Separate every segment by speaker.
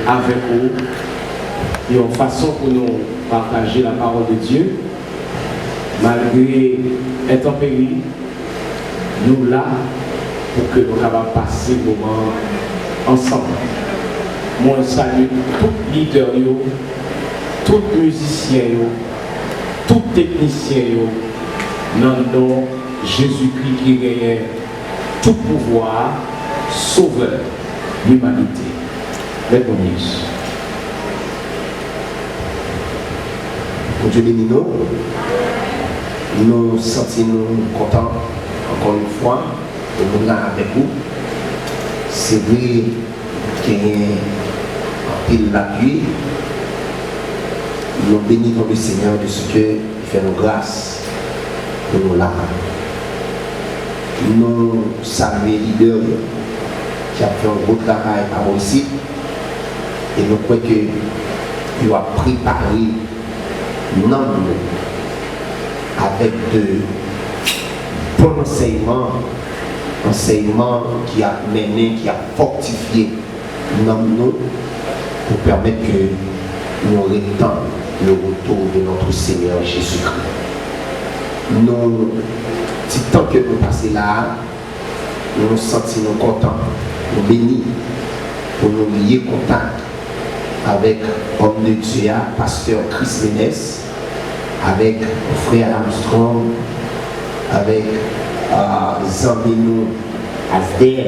Speaker 1: avec vous et en façon pour nous partager la parole de Dieu, malgré intempéries, nous là pour que nous puissions passer le moment ensemble. Moi, je salue tout leader, tout musicien, tout technicien, dans le nom de Jésus-Christ qui gagne tout pouvoir, sauveur l'humanité. Let's go.
Speaker 2: Pour Dieu béni nous, nous sentons contents encore une fois de nous là avec vous. C'est vrai qu'il y a un pile l'appui. Nous bénissons le Seigneur de ce qu'il fait nos grâces pour nous là. Nous saluons les leaders qui ont fait un gros travail à ici. Et nous croyons qu'il a préparé nous avec de bons enseignements qui a mené, qui a fortifié nous pour permettre que nous retenions le retour de notre Seigneur Jésus-Christ. Nous, si tant que nous passons là, nous nous sentons contents, nous bénis pour nous lier contact avec l'homme de Dieu, pasteur Chris Ménès, avec frère Armstrong, avec Zambino Asder,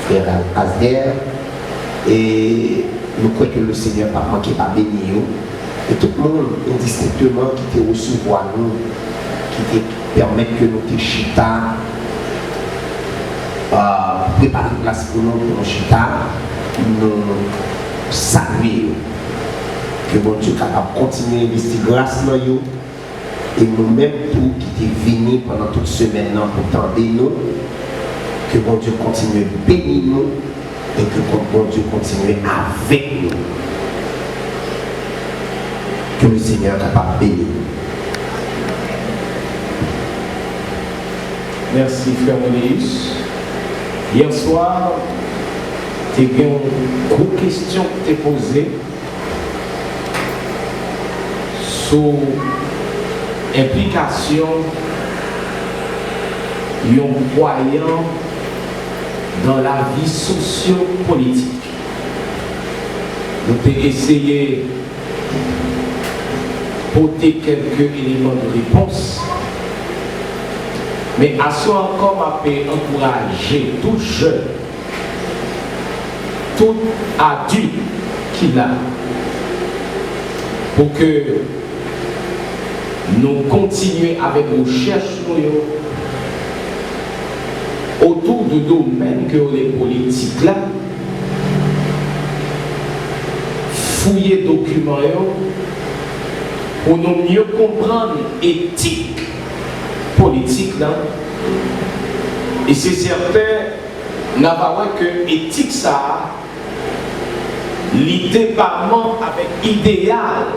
Speaker 2: frère Asder, et nous croyons que le Seigneur n'a pas manqué par béni. Et tout le monde indistinctement qui te recevoir nous, qui te permet que nous te chita, préparer une place pour nous chita, nous saluer. Que bon Dieu capable de continuer à investir grâce dans nous. Et nous-mêmes tout qui est venu pendant toute semaine pour tendre nous, que bon Dieu continue à bénir nous et que bon Dieu continue avec nous. Que le Seigneur est capable de bénir.
Speaker 1: Merci frère Monéus. Hier soir, tu as eu une grosse question que tu as posée sur l'implication d'un croyant dans la vie socio-politique. Nous avons essayé de porter quelques éléments de réponse, mais à ce encore, je peux encourager tout jeune, tout adulte qui l'a, pour que nous continuions avec nos recherches autour du domaine que les politiques là, fouiller les documents pour nous mieux comprendre l'éthique politique là. Et c'est certain, n'a pas que l'éthique ça, l'idéalement avec l'idéal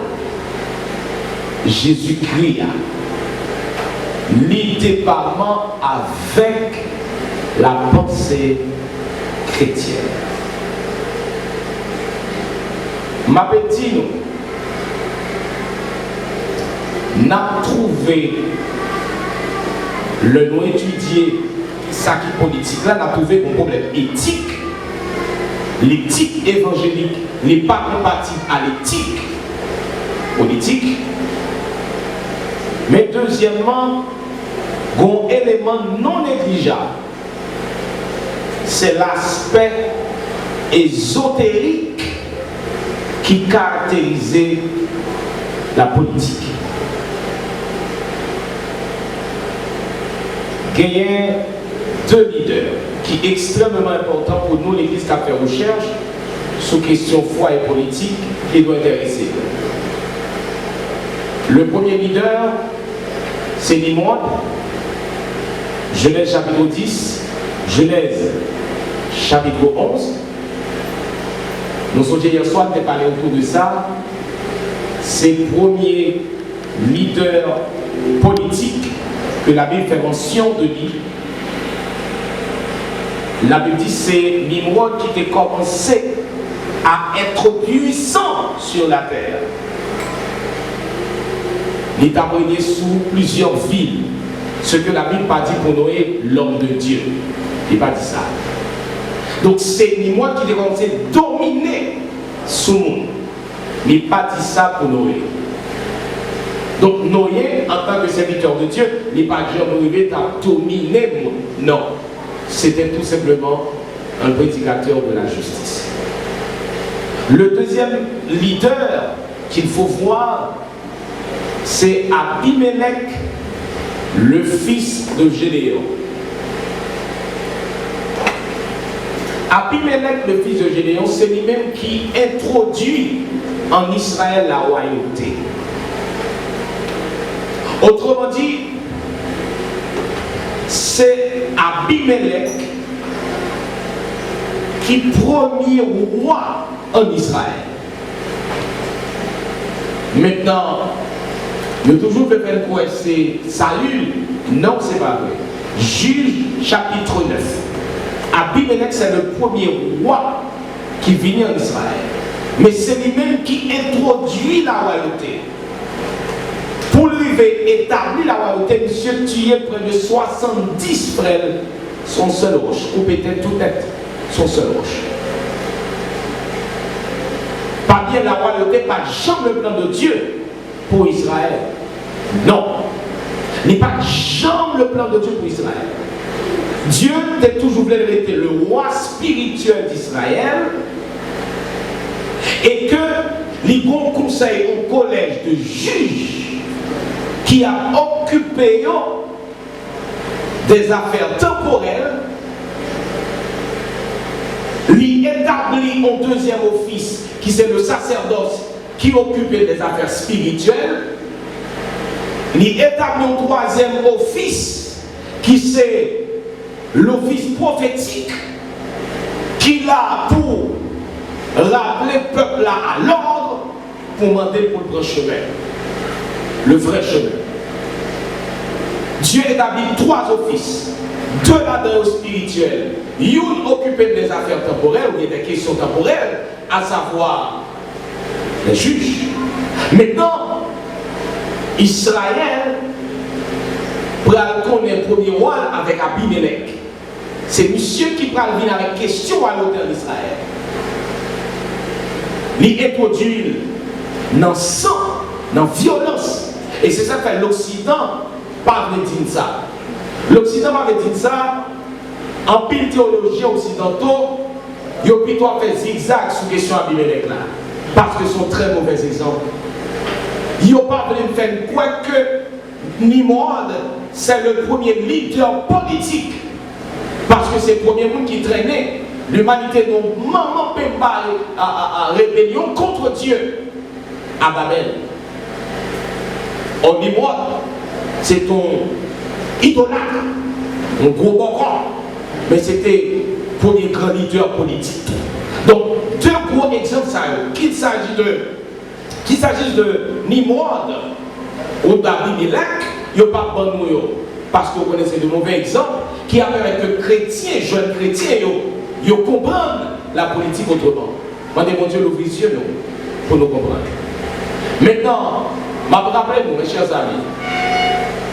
Speaker 1: Jésus-Christ, l'idéalement avec la pensée chrétienne. Ma petite, nous avons trouvé le nous étudier ça qui est politique là, nous avons trouvé un problème éthique. L'éthique évangélique n'est pas compatible à l'éthique politique. Mais deuxièmement, un élément non négligeable, c'est l'aspect ésotérique qui caractérisait la politique. Il y a deux leaders qui sont extrêmement importants pour nous, l'Église qui a fait recherche sur question foi et politique qui doit intéresser. Le premier leader, c'est Nimrod, Genèse chapitre 10, Genèse chapitre 11. Nous sommes hier soir, nous avons parlé autour de ça. C'est le premier leader politique que la Bible fait mention de lui. La Bible dit que c'est Nimrod qui a commencé à être puissant sur la terre. Il t'a régné sous plusieurs villes. Ce que la Bible pas dit pour Noé, l'homme de Dieu. Il n'a pas dit ça. Donc c'est ni moi qui l'ai commencé à dominer sous le monde. Il n'a pas dit ça pour Noé. Donc Noé, en tant que serviteur de Dieu, n'est pas arrivé à dominer le monde. Non. C'était tout simplement un prédicateur de la justice. Le deuxième leader qu'il faut voir, c'est Abimelech, le fils de Gédéon. Abimelech, le fils de Gédéon, c'est lui-même qui introduit en Israël la royauté. Autrement dit, c'est Abimelech qui est premier roi en Israël. Maintenant, il y a toujours fait quoi? C'est Saül? Non, c'est pas vrai. Juge chapitre 9. Abimelech, c'est le premier roi qui vient en Israël. Mais c'est lui-même qui introduit la royauté. Pour lui établir la royauté, monsieur tué près de 70 frères, son seul roche, ou peut-être tout être, son seul roche. Pas bien la royauté, pas jamais le plan de Dieu pour Israël. Non. N'est pas jamais le plan de Dieu pour Israël. Dieu t'a toujours voulu être le roi spirituel d'Israël et que les bons conseils au collège de juges qui a occupé des affaires temporelles, lui établit un deuxième office qui c'est le sacerdoce qui occupait des affaires spirituelles, lui établit un troisième office qui c'est l'office prophétique qui a pour rappeler le peuple à l'ordre pour demander pour le grand chemin, le vrai chemin. Dieu établit trois offices, deux là-dedans spirituels, une occupée des affaires temporelles ou des questions temporelles, à savoir les juges. Maintenant, Israël pral connaître le premier roi avec Abimelech. C'est monsieur qui pral venir avec question à l'autel d'Israël. Il introduit dans le sang, dans la violence. Et c'est ça que l'Occident parle de dire ça. L'Occident parle de dire ça, en pile théologie occidentaux, ils ont plutôt fait zigzag sur la question Abimelech là. Parce que ce sont très mauvais exemples. Ils n'ont pas voulu faire quoi que Nimrod, c'est le premier leader politique. Parce que c'est le premier monde qui traînait. L'humanité n'a maman préparé à rébellion contre Dieu à Babel. On Nimrod, c'est ton idolâtre, un gros bocan, mais c'était le premier grand leader politique. Donc, deux gros exemples, qu'il s'agisse de Nimrod ou d'Abimelech, il n'y a pas de bon nous. Parce que vous connaissez de mauvais exemples qui avaient avec le chrétien, jeunes chrétiens, ils comprennent la politique autrement. Demandez mon Dieu l'ouvre les yeux pour nous comprendre. Maintenant, rappelez-vous, mes chers amis,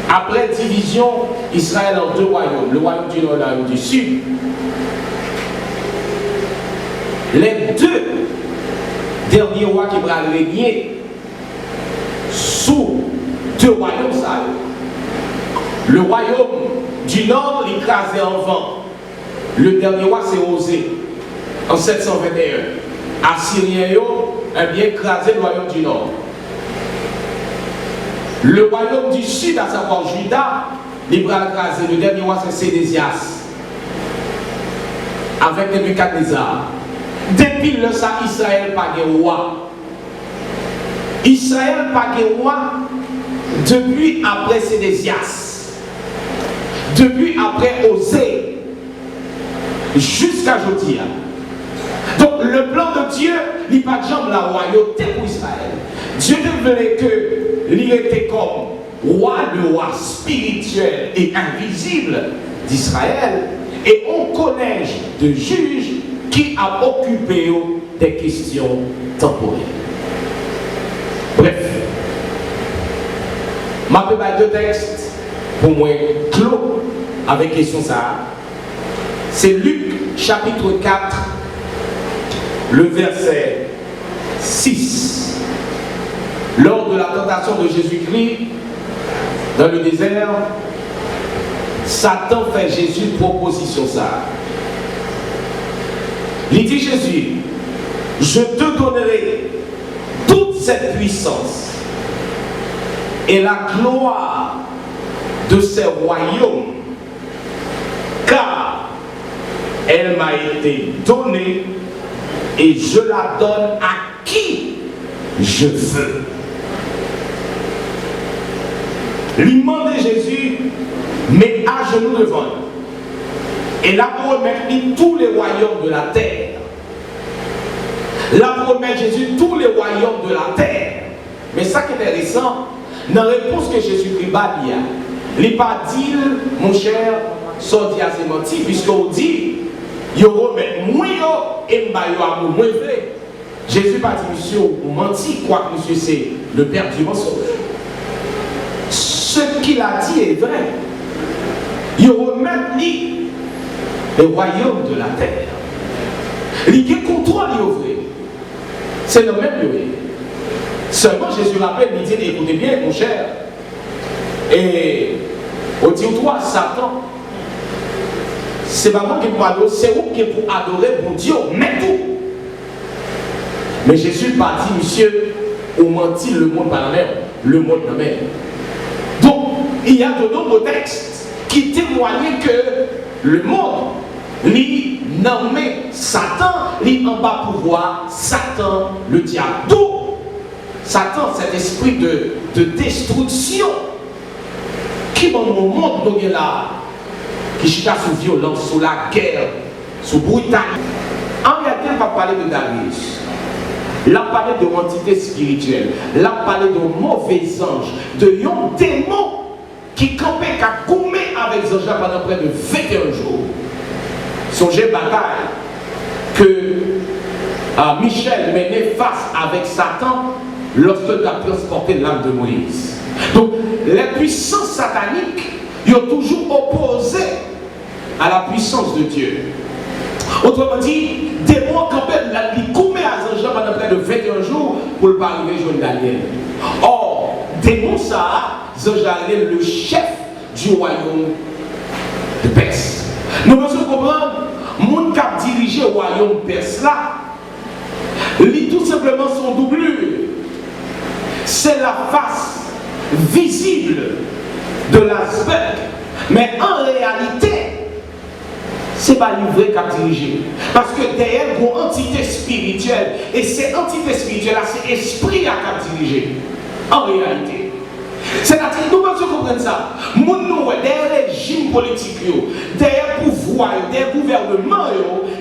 Speaker 1: après division Israël en deux royaumes, le royaume du nord et le royaume du sud, les deux derniers rois qui vont régner sous deux royaumes, ça, le royaume du nord écrasé en vent. Le dernier roi c'est Osée en 721. Assyriens ont bien écrasé le royaume du nord. Le royaume du sud, à savoir Juda, les bras écrasés. Le dernier roi c'est Sédécias avec Nebuchadnezzar. Depuis le ça, Israël pas de roi. Israël pas de roi depuis après Sédécias. Depuis après Osée, jusqu'à aujourd'hui. Donc le plan de Dieu, il n'y a pas de jambe la royauté pour Israël. Dieu voulait que il était comme roi, le roi spirituel et invisible d'Israël, et un collège de juges qui a occupé des questions temporelles. Bref, je vais faire deux textes pour moi clos avec question ça. C'est Luc chapitre 4, le verset 6. Lors de la tentation de Jésus-Christ dans le désert, Satan fait Jésus une proposition ça. Il dit Jésus, je te donnerai toute cette puissance et la gloire de ces royaumes, car elle m'a été donnée et je la donne à qui je veux. Lui demandait Jésus, mais à genoux devant lui. Et là pour remettre tous les royaumes de la terre. Là pour remettre Jésus tous les royaumes de la terre. Mais ça qui est intéressant, dans la réponse que Jésus-Christ va dire, il n'a pas dit, mon cher, sorti à ses menti, puisqu'on dit, il remet moins et il moins vrai. Jésus pas dit, monsieur, vous menti, quoi que monsieur, c'est le père du mensonge. Ce qu'il a dit est vrai. Il remet les royaumes de la terre. Il contrôle les vrai. C'est le même lieu. Seulement Jésus rappelle, il dit, écoutez bien, mon cher. Et au dit toi, Satan, c'est pas moi qui pour adorer, c'est vous qui pour adorer mon Dieu, mais tout. Mais Jésus pas dit, monsieur, on mentit le monde par la mer, le monde par la mer. Donc, il y a de nombreux textes qui témoignent que le monde, lui, nommé Satan, lui en bas pouvoir, Satan, le diable. Donc, Satan, cet esprit de destruction qui dans mon monde, nous là, qui chita sous violence, sous la guerre, sous brutalité. En réalité, on va parler de Darius. Là, on parle de l'entité spirituelle. Là, on parle de mauvais anges, de démons qui campaient qu'à coumer avec les anges pendant près de 21 jours. Songez bataille que Michel menait face avec Satan lorsque il a transporté l'âme de Moïse. Donc, les puissances sataniques, ils ont toujours opposé à la puissance de Dieu. Autrement dit, démons campaient qui coumer à les anges pendant près de 21 jours pour ne pas arriver à Daniel. Or, démon ça, Daniel le chef du royaume de Perse. Nous devons comprendre, mon cap dirigé au royaume perse là, lui tout simplement son doublure. C'est la face visible de l'iceberg. Mais en réalité, ce n'est pas le vrai cap dirigé. Parce que derrière une entité spirituelle, et cette entité spirituelle là, c'est l'esprit à cap dirigé. En réalité. C'est-à-dire, nous devons comprendre ça. Nous, derrière les régimes politiques, derrière le pouvoir, derrière le gouvernement,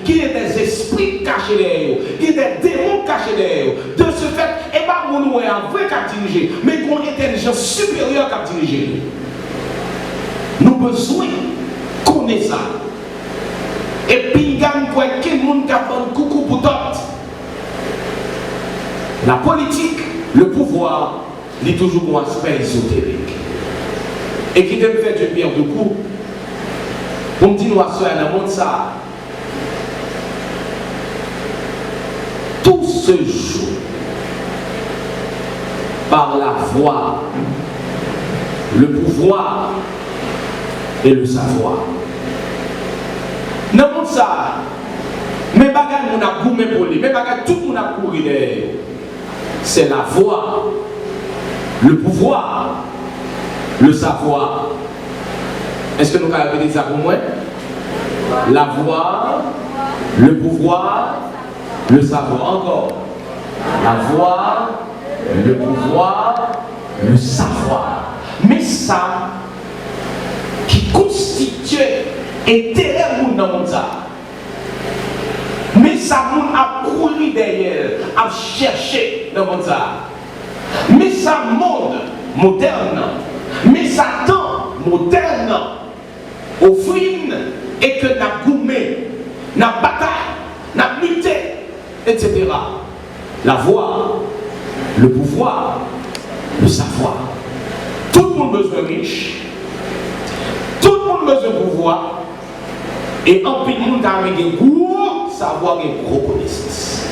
Speaker 1: il y a des esprits cachés derrière, il y a des démons cachés derrière. De ce fait, et pas nous sommes un vrai cap dirigé, mais une intelligence supérieure cap dirigé. Nous avons besoin de connaître ça. Et puis, il y a quelqu'un qui a un coucou pour tout. La politique, le pouvoir, il est toujours un aspect ésotérique. Et qui me fait du bien de coup, pour me dire, nous sommes dans le monde ça. Tout se joue par la voix, le pouvoir et le savoir. Dans le monde ça, mes bagages, on a goûté pour lui, mes bagages, tout le monde a couru derrière. C'est la voix. Le pouvoir, le savoir. Est-ce que nous avons répété ça pour moi? La voix, le pouvoir, le savoir. Encore. La voix, le pouvoir, le savoir. Mais ça, qui constitue intérêt dans le monde. Mais ça, on a couru derrière, a cherché dans le monde. Mais ça monde moderne, mais ça temps moderne, offrine et que n'a goumé, n'a bataille, n'a lutté etc. La voix, le pouvoir, le savoir. Tout le monde a besoin de riche, tout le monde a besoin de pouvoir, et en plus de monde a un gros savoir et une gros connaissance.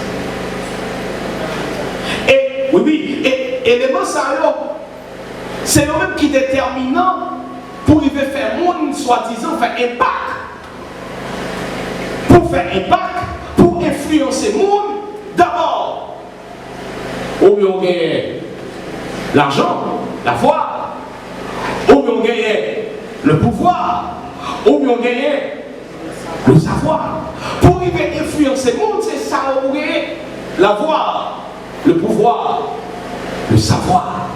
Speaker 1: Et oui, et élément ça, c'est le même qui est déterminant pour y faire monde, soi-disant, faire impact. Pour faire impact, pour influencer le monde, d'abord, ou bien on gagne l'argent, la foi, ou bien on gagne le pouvoir, ou bien on gagne le savoir. Pour y influencer le monde, c'est ça, on gagne la voix, le pouvoir, le savoir.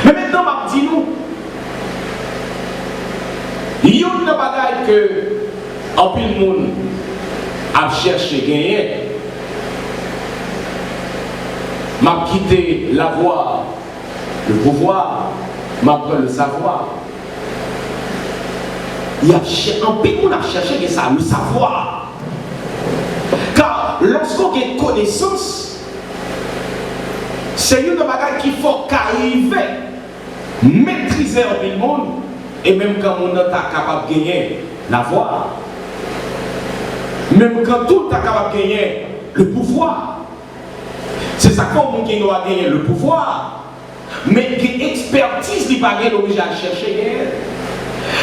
Speaker 1: Mais maintenant, je dis nous, il y a une bagaille que en plus le monde a cherché à gagner. M'a quitté la voix, le pouvoir, m'a pris le savoir. Il y a en plus le monde a cherché ça, le savoir. Car lorsqu'on a une connaissance, c'est une bagaille qu'il faut qu'arriver, maîtriser en plus le monde. Et même quand on est capable de gagner la voix, même quand tout est capable de gagner le pouvoir, c'est ça qu'on qui doit gagner le pouvoir, mais l'expertise n'est pas obligé à chercher.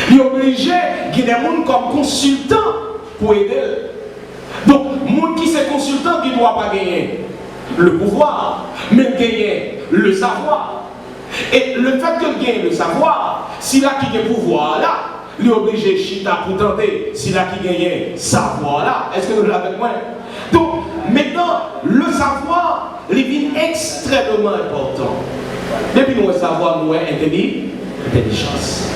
Speaker 1: Il est obligé de gagner des gens comme consultant pour aider. Donc, les gens qui sont consultants qui ne doivent pas gagner le pouvoir, mais gagner le savoir. Et le fait de gagner le savoir, si là qui gagne le pouvoir là, il est obligé de chita pour tenter, si là qui gagne savoir là, est-ce que vous l'avez avec moi? Donc maintenant, le savoir, il est extrêmement important. Depuis nous savoir, nous intelligence.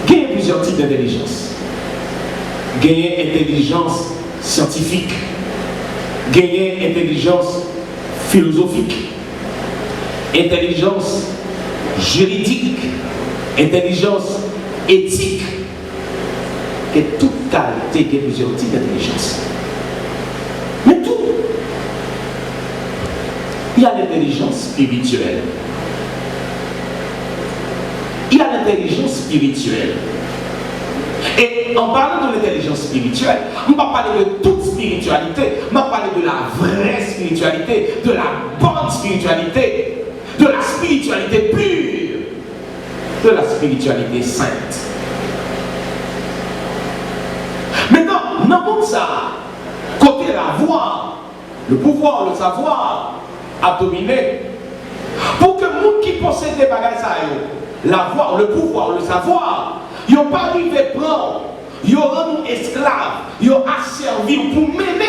Speaker 1: Il y a plusieurs types d'intelligence. Gagner intelligence scientifique, gagner intelligence philosophique, intelligence juridique, intelligence éthique, et toute qualité qui est plusieurs types d'intelligence. Mais tout. Il y a l'intelligence spirituelle. Il y a l'intelligence spirituelle. Et en parlant de l'intelligence spirituelle, on va parler de toute spiritualité, on va parler de la vraie spiritualité, de la bonne spiritualité, de la spiritualité pure, de la spiritualité sainte. Maintenant, dans le monde ça, côté la voix, le pouvoir, le savoir, a dominé. Pour que le monde qui possède des bagages, la voix, le pouvoir, le savoir, ils n'ont pas arrivé à prendre, ils ont rendu esclaves, ils ont asservi pour mener.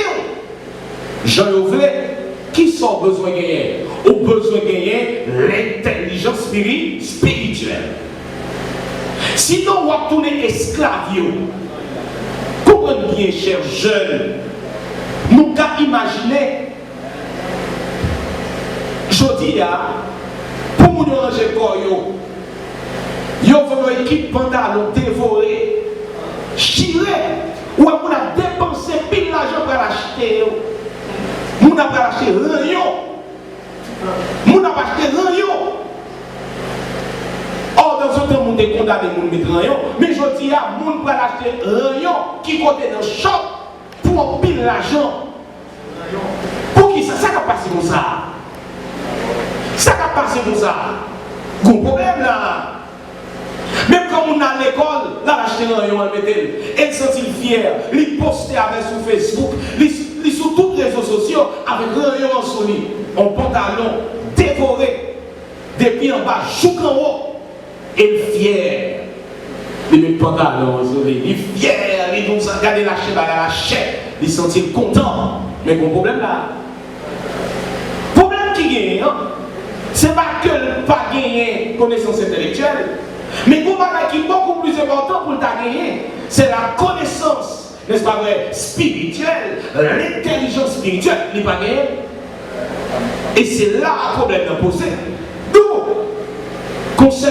Speaker 1: Jean voulait, qui sont besoin de gagner? Au besoin de gagner l'intelligence spirituelle. Sinon, on va tourner esclaves. Comprenez bien, chers jeunes, nous avons imaginé, je dis, pour nous ranger le corps, ils ont fait une équipe pantalon dévoré, chiré, où on a dépensé pile l'argent pour l'acheter. On a acheté rien. On a acheté rien. Or, dans ce temps, on est condamné à mettre rien. Mais je dis, on va acheter rien qui côté dans le shop pour pile l'argent. Pour qui ça? Ça va passer comme ça. Ça va passer comme ça. Gros problème là. Même quand on est à l'école, là, l'acheter un rayon, elle sentit fière, il postait avec sur Facebook, il sur tous les réseaux sociaux, avec un rayon en solide, en pantalon, dévoré, depuis en bas, chouk en haut, et fier. Il met pantalon en solide, il est fier, il nous a regardé la chair, il sentit content. Mais mon problème là, problème qui gagne, c'est pas que ne pas gagner connaissance intellectuelle. Mais pour qui est beaucoup plus important pour ta gagner, c'est la connaissance, n'est-ce pas vrai, spirituelle, l'intelligence spirituelle, n'est pas gagné. Et c'est là le problème de poser. D'où conseil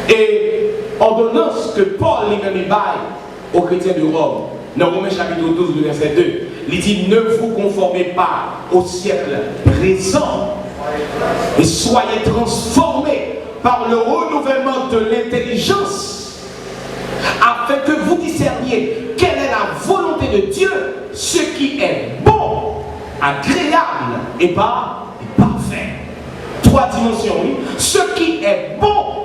Speaker 1: et ordonnance que Paul lui-même baille aux chrétiens de Rome. dans Romains chapitre 12, verset 2, il dit ne vous conformez pas au siècle présent, et soyez transformés par le renouvellement de l'intelligence, afin que vous discerniez quelle est la volonté de Dieu, ce qui est bon, agréable et parfait. Trois dimensions, oui. Ce qui est bon,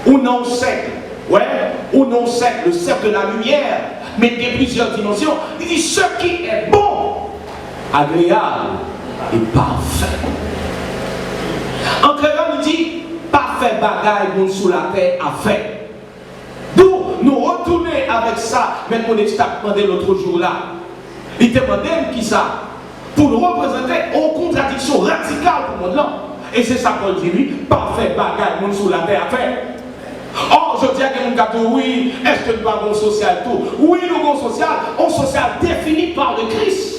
Speaker 1: ou non sec, ouais, ou non sec, le cercle de la lumière, mais il y a plusieurs dimensions. Il dit ce qui est bon, agréable et parfait. En créant, il dit parfait bagaille moun sous la terre a fait. D'où nous retourner avec ça, mais mon étude a demandé l'autre jour là. Il te demandé qui ça pour nous représenter en contradiction radicale pour le monde là. Et c'est ça qu'on dit, lui, parfait bagaille moun sous la terre a fait. Oh, je dis à quelqu'un qui dit oui, est-ce que nous avons un social tout? Oui, nous avons un social, un social défini par le Christ.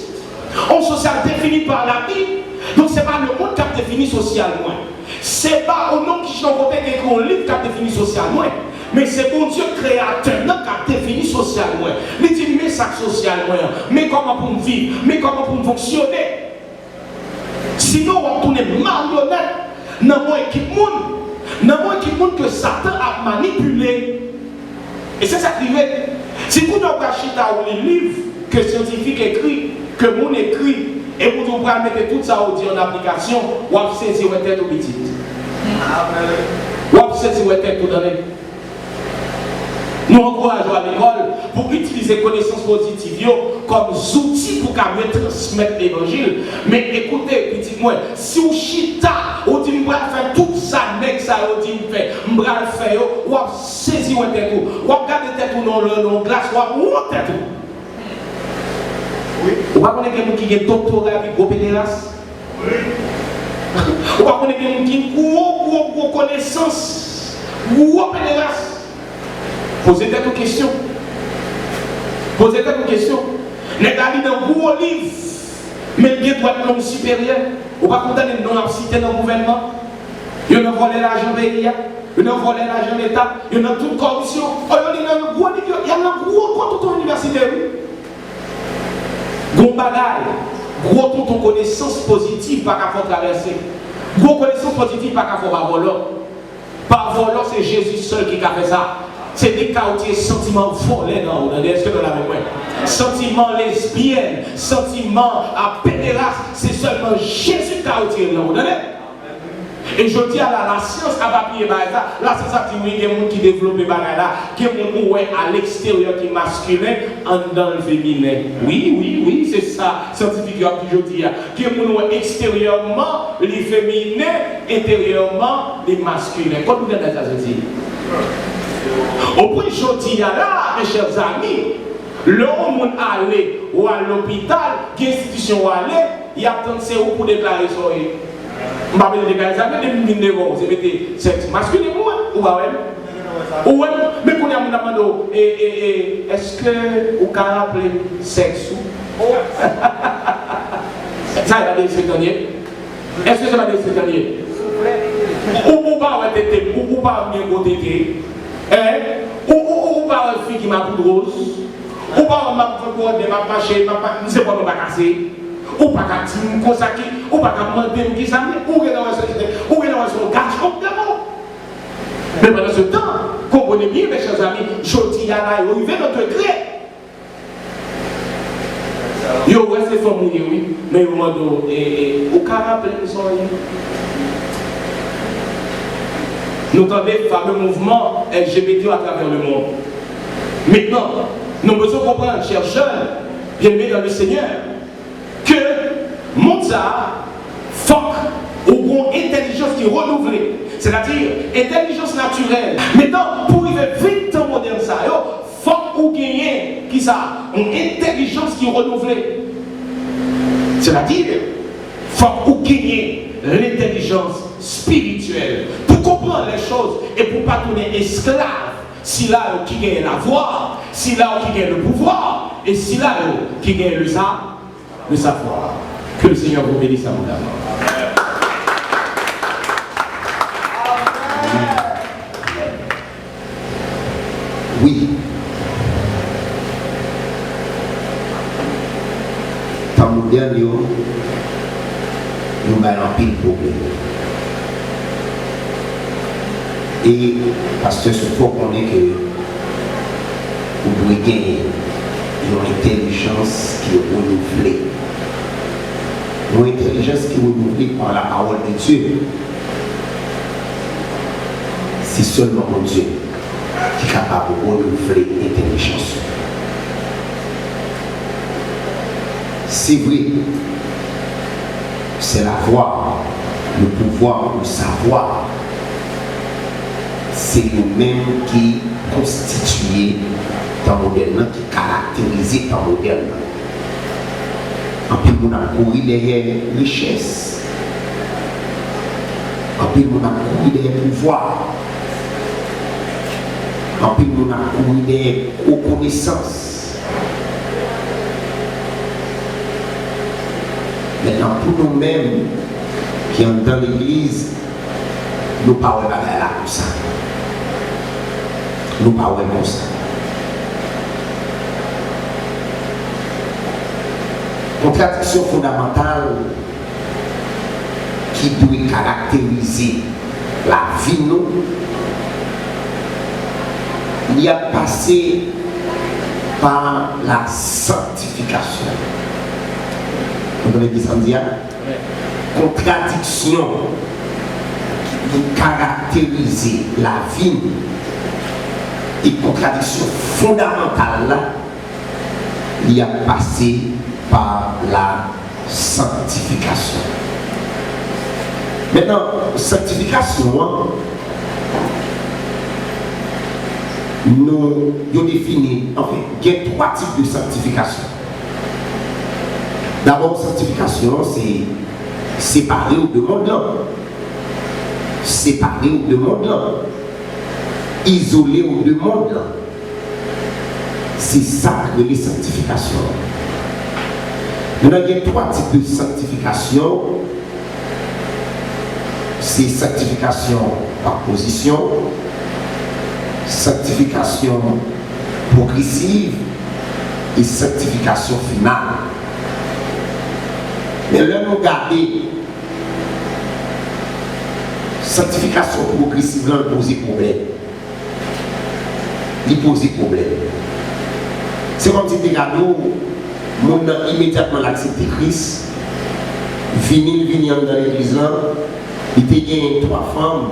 Speaker 1: Un social défini par la Bible. Donc, ce n'est pas le monde qui a défini social moins. Ce n'est pas au nom qui chante côté qui un livre qui a défini social moins. Mais c'est bon Dieu créateur qui a défini social moins. Il dit, mais ça social moins. Mais comment pour nous vivre? Mais comment pour nous fonctionner? Sinon, on va tourner marionnette dans mon équipe monde. Dans mon équipe monde que Satan a manipulé. Et c'est ça qui fait. Si vous n'avez pas chita ou les livres que scientifiques écrits, que mon écrit, et vous devez mettre tout ça en application, ou à saisir votre tête au petit. Ou à saisir votre tête tout donner. Nous encourageons à l'école pour utiliser connaissances positives comme outils pour transmettre l'évangile. Mais écoutez, dites-moi, si vous chita, vous dites, vous faire tout ça, ça, vous dites, vous faire, ou à saisir votre tête, ou à garder tête dans le glace, ou à monter tête. Vous ne connaissez pas quelqu'un qui a un doctorat avec gros pédéras? Vous ne connaissez pas quelqu'un qui a une gros connaissance, gros pédéras? Posez-vous une question. Posez-vous une question. Les gars, ils ont un gros livre, mais il doit être un supérieur. Vous ne pouvez pas condamner le nom à citer dans le gouvernement. Ils ont volé l'argent de l'État. Ils ont volé l'argent de l'État. Ils ont toute corruption. Il y a un gros livre. Il y a un gros compte dans l'université. Gros bagaille, gros ton connaissance positive pas qu'à faire traverser. Gros connaissance positive pas qu'à faire par volant. Par volant, c'est Jésus seul qui a fait ça. C'est des quartiers sentiments volés dans vous. Est-ce que vous l'avez compris? Sentiments lesbiennes, sentiments à pédéraste, c'est seulement Jésus qui a tiré dans vous. Et je dis à la science a pas plié par ça. La science a dit qu'il y a des gens qui développent par là, qui ont à l'extérieur qui est masculin, en dans le féminin. Oui, c'est ça, scientifique qui je dis. Qui ont extérieurement les féminins, intérieurement les masculins. Quand vous êtes dans ça, je dis. Au point je dis là, mes chers amis, l'homme aller ou à l'hôpital, qui institution aller, il y a tant de pour déclarer ça. Je ne vais pas déclarer ça, mais des minutes, c'est sexe masculin ou pas? Ou mais quand on a demandé, est-ce que vous pouvez appeler sexe? Ça, il va dire secrétaire. Est-ce que ça va dire secrétaire? Ou pas bien côté? Ou pas une fille qui m'a pris de rose? Ou pas ma marché, je ne sais pas, je ne vais pas casser. Ou pas qu'à me consacrer, ou pas qu'à me demander qui ça me ou que dans son garçon, mais pendant ce temps, comprenez bien, mes chers amis, je dis à la arrivé notre degré. Yo, c'est formulé, oui, mais au moment où, au caractère, ils sont nous entendons le fameux mouvement LGBT à travers le monde. Maintenant, nous avons besoin de comprendre, chers jeunes, bien-aimés dans le Seigneur, que Mozart, Fock, ou une intelligence qui est renouvelée, c'est-à-dire intelligence naturelle. Maintenant, pour arriver vite dans le moderne, Fock ou gagner, qui ça, une intelligence qui est renouvelée. C'est-à-dire, Fock ou gagner l'intelligence spirituelle pour comprendre les choses et pour ne pas tourner esclave. Si là qui gagne la voix, si là qui gagne le pouvoir, et si là qui gagne le savoir. Que le Seigneur vous bénisse abondamment.
Speaker 2: Oui, moderne, nous avons un pile problème. Et parce que ce faut qu'on est que vous devez gagner une intelligence qui est renouvelée. Une intelligence qui est renouvelée par la parole de Dieu. C'est seulement mon Dieu qui est capable de renouveler l'intelligence. C'est vrai, c'est la voix, le pouvoir, le savoir. C'est nous-mêmes qui constituent dans le modèle, qui caractérisent dans le modèle. En plus, on a couru derrière richesse. En plus, on a couru derrière pouvoir. En plus, on a couru derrière reconnaissance. Maintenant, pour nous-mêmes qui sommes dans l'église, nous ne parlons pas là comme ça. Nous ne parlons pas comme ça. Contradiction fondamentale qui doit caractériser la vie nous, il y a passé par la sanctification. Vous avez dit ça, contradiction qui caractérise la vie et contradiction fondamentale, il y a passé par la sanctification. Maintenant, sanctification, nous définissons, enfin, il y a 3 types de sanctification. D'abord, sanctification, c'est séparer ou de monde là. Séparer ou de monde là. Isoler ou de monde là. C'est ça que les sanctifications. Maintenant, il y a 3 types de sanctification. C'est sanctification par position, sanctification progressive et sanctification finale. Mais là, nous regardons sanctification progressive, là, elle pose problème. Il pose problème. C'est comme si tu regardes, nous immédiatement accepté Christ, venu dans l'église là, il y a 3 femmes,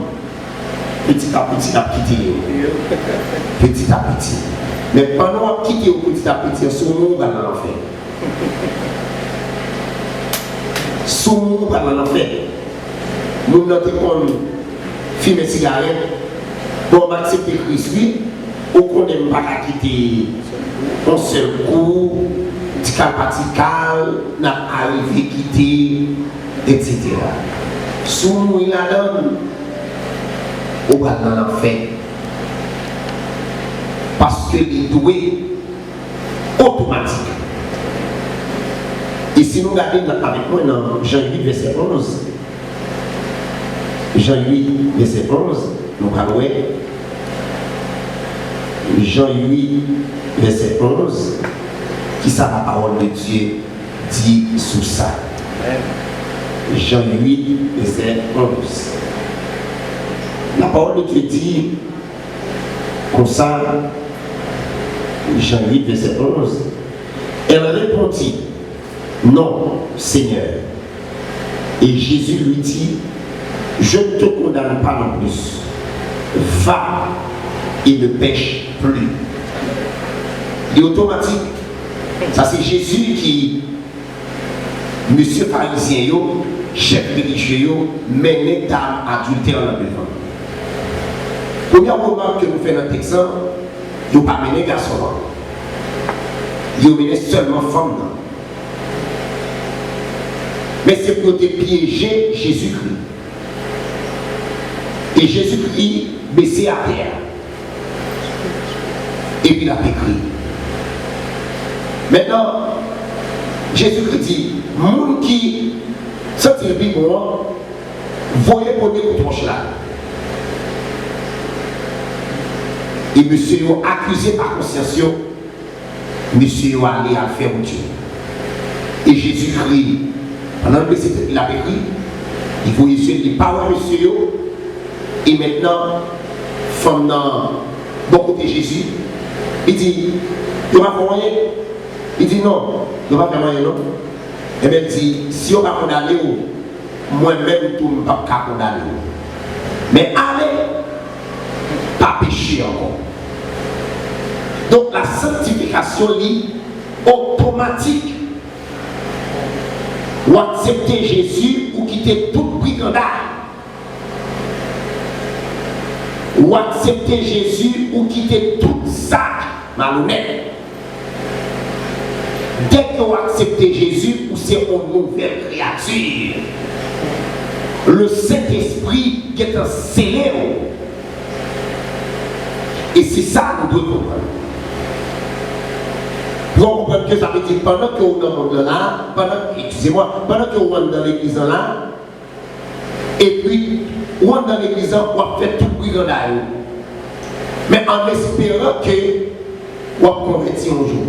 Speaker 2: petit à petit, petit à petit. Mais pendant qu'il quitte petit à petit, son monde va dans l'enfer. Son monde va dans l'enfer. Nous avons fumer des cigarettes, pour accepter Christ, oui, ou qu'on n'aime pas quitter un seul coup, patical, n'a arrivé quitter, etc. Sous nous, il a donné, on va dans l'enfer. Parce que les doués automatiques. Et si nous regardons avec moi dans Jean 8, verset 11, Jean 8, verset 11, nous allons Jean 8, verset 11, qui ça la parole de Dieu dit sous ça. Jean 8, verset 11. La parole de Dieu dit comme ça, Jean 8, verset 11. Elle répondit, non, Seigneur. Et Jésus lui dit, je ne te condamne pas non plus. Va et ne pêche plus. Il est automatique. Ça, c'est Jésus qui, monsieur pharisien, chef religieux, menait à adultère dans le devant. Première remarque que nous faisons dans le texte, nous ne pas mené garçon. Nous mené seulement femme. Mais c'est pour te piéger Jésus-Christ. Et Jésus-Christ baissé à terre. Et puis il a écrit. Maintenant, Jésus-Christ dit, moun qui sortit le bon, voyez pour des coups là. Et monsieur a accusé par conscience, monsieur a allé à faire Dieu. Et Jésus-Christ, pendant que c'était la écrit, il faut essayer de parler monsieur. Et maintenant, femme dans beaucoup de Jésus, il dit, tu vas faire rien? Il dit non, tu vas faire rien non. Et bien il dit, si on va condamner, moi-même tout ne vais pas condamner. Mais allez, pas pécher encore. Donc la sanctification est automatique. Ou accepter Jésus ou quitter toute brigandage. Ou accepter Jésus ou quitter toute ça malhonnête. Dès que vous acceptez Jésus, vous c'est une nouvelle créature. Le Saint-Esprit qui est un scellé. Et c'est ça que nous devons comprendre. Vous comprenez que ça veut dire pendant que vous êtes dans le monde là, pendant que vous êtes dans l'église là, et puis vous êtes dans l'église là, vous faites tout brigandage. Mais en espérant que vous êtes converti un jour.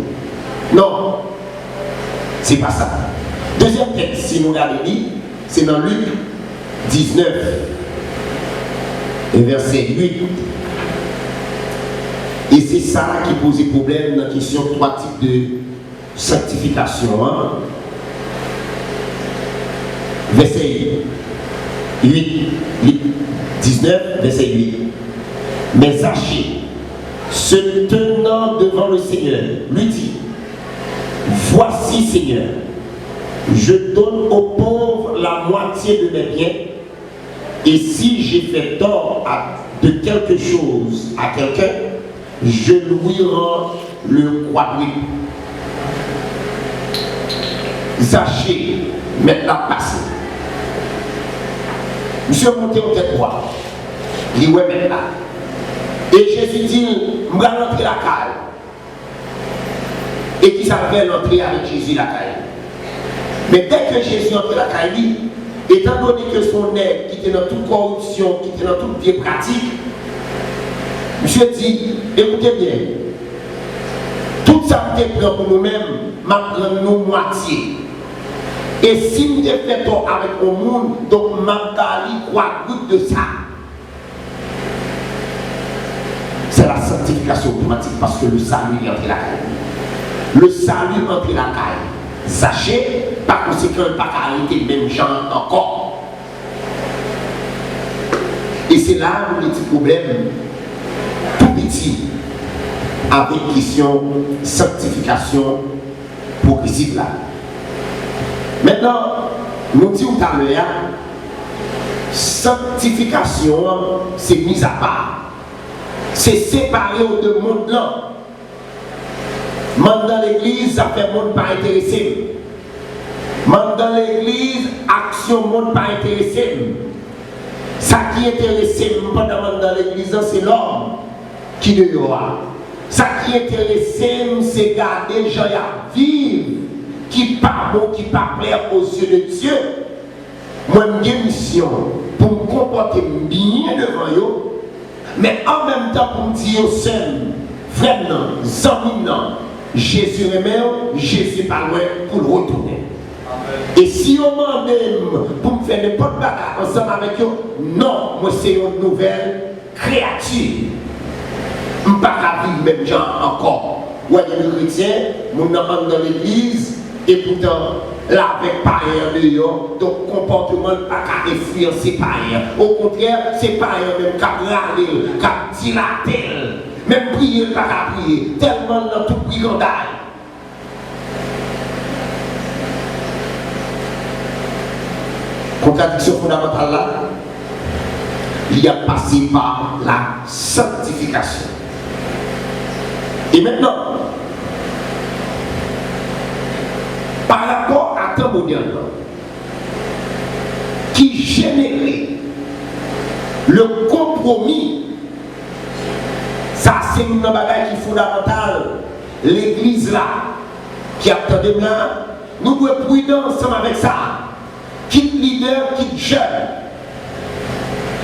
Speaker 2: Non, c'est pas ça. Deuxième texte, si nous regardons, c'est dans Luc 19, et verset 8. Et c'est ça qui pose problème dans la question de trois types de sanctification. Hein? Verset 8, 19, verset 8. Mais Zachée, se tenant devant le Seigneur, lui dit, voici Seigneur, je donne aux pauvres la moitié de mes biens, et si j'ai fait tort de quelque chose à quelqu'un, je lui rends le quadruple. Zachée, maintenant passé. Monsieur monté en tête droite. Il dit, ouais, maintenant. Et Jésus dit, je vais rentrer la caille. Et qui savait l'entrée avec Jésus la caille. Mais dès que Jésus entre la caille, étant donné que son nez qui était dans toute corruption, qui était dans toute vie pratique, Monsieur dit, écoutez bien, tout ça que nous pour nous-mêmes, nous nous moitié. Et si nous avons fait tort avec le monde, donc nous avons quadruple de ça. C'est la sanctification automatique parce que le salut est entre la caille. Le salut entre la caille. Sachez, par conséquent, il n'y a pas qu'à arrêter même gens encore. Et c'est là où le petit problème. Petit avec question sanctification progressive là. Maintenant, nous disons tout à l'heure, sanctification, c'est mise à part. C'est séparé de monde là. Monde dans l'église, ça fait monde pas intéressé. Monde dans l'église, action monde pas intéressé. Ça qui intéresse pendant dans l'église, c'est l'homme qui ne y aura. Ça qui intéresse, c'est garder les gens à vivre, qui pas bon, qui pas plaire aux yeux de Dieu. Moi, j'ai une mission pour me comporter bien devant eux, mais en même temps pour me dire aux seul, vraiment, non, Jésus remet, Jésus pas loin pour le retourner. Et si on m'en demande pour me faire n'importe quoi ensemble avec eux, non, moi c'est une nouvelle créature. Je ne peux pas vivre même gens encore. Ou il y a des chrétiens, nous sommes dans l'église, et pourtant, là avec païen de eux, donc comportement n'est pas qu'à influencer païen. Au contraire, c'est païen même qu'à râler, qu'à dilater, même prier, pas qu'à prier, tellement dans tout brigandage. Contradiction fondamentale là, il y a passé par la sanctification. Et maintenant, par rapport à temps moderne, qui générait le compromis, ça c'est une bagaille qui est fondamentale. L'église là, qui attend de là, nous devons être prudents ensemble avec ça. Quitte leader, quitte jeune.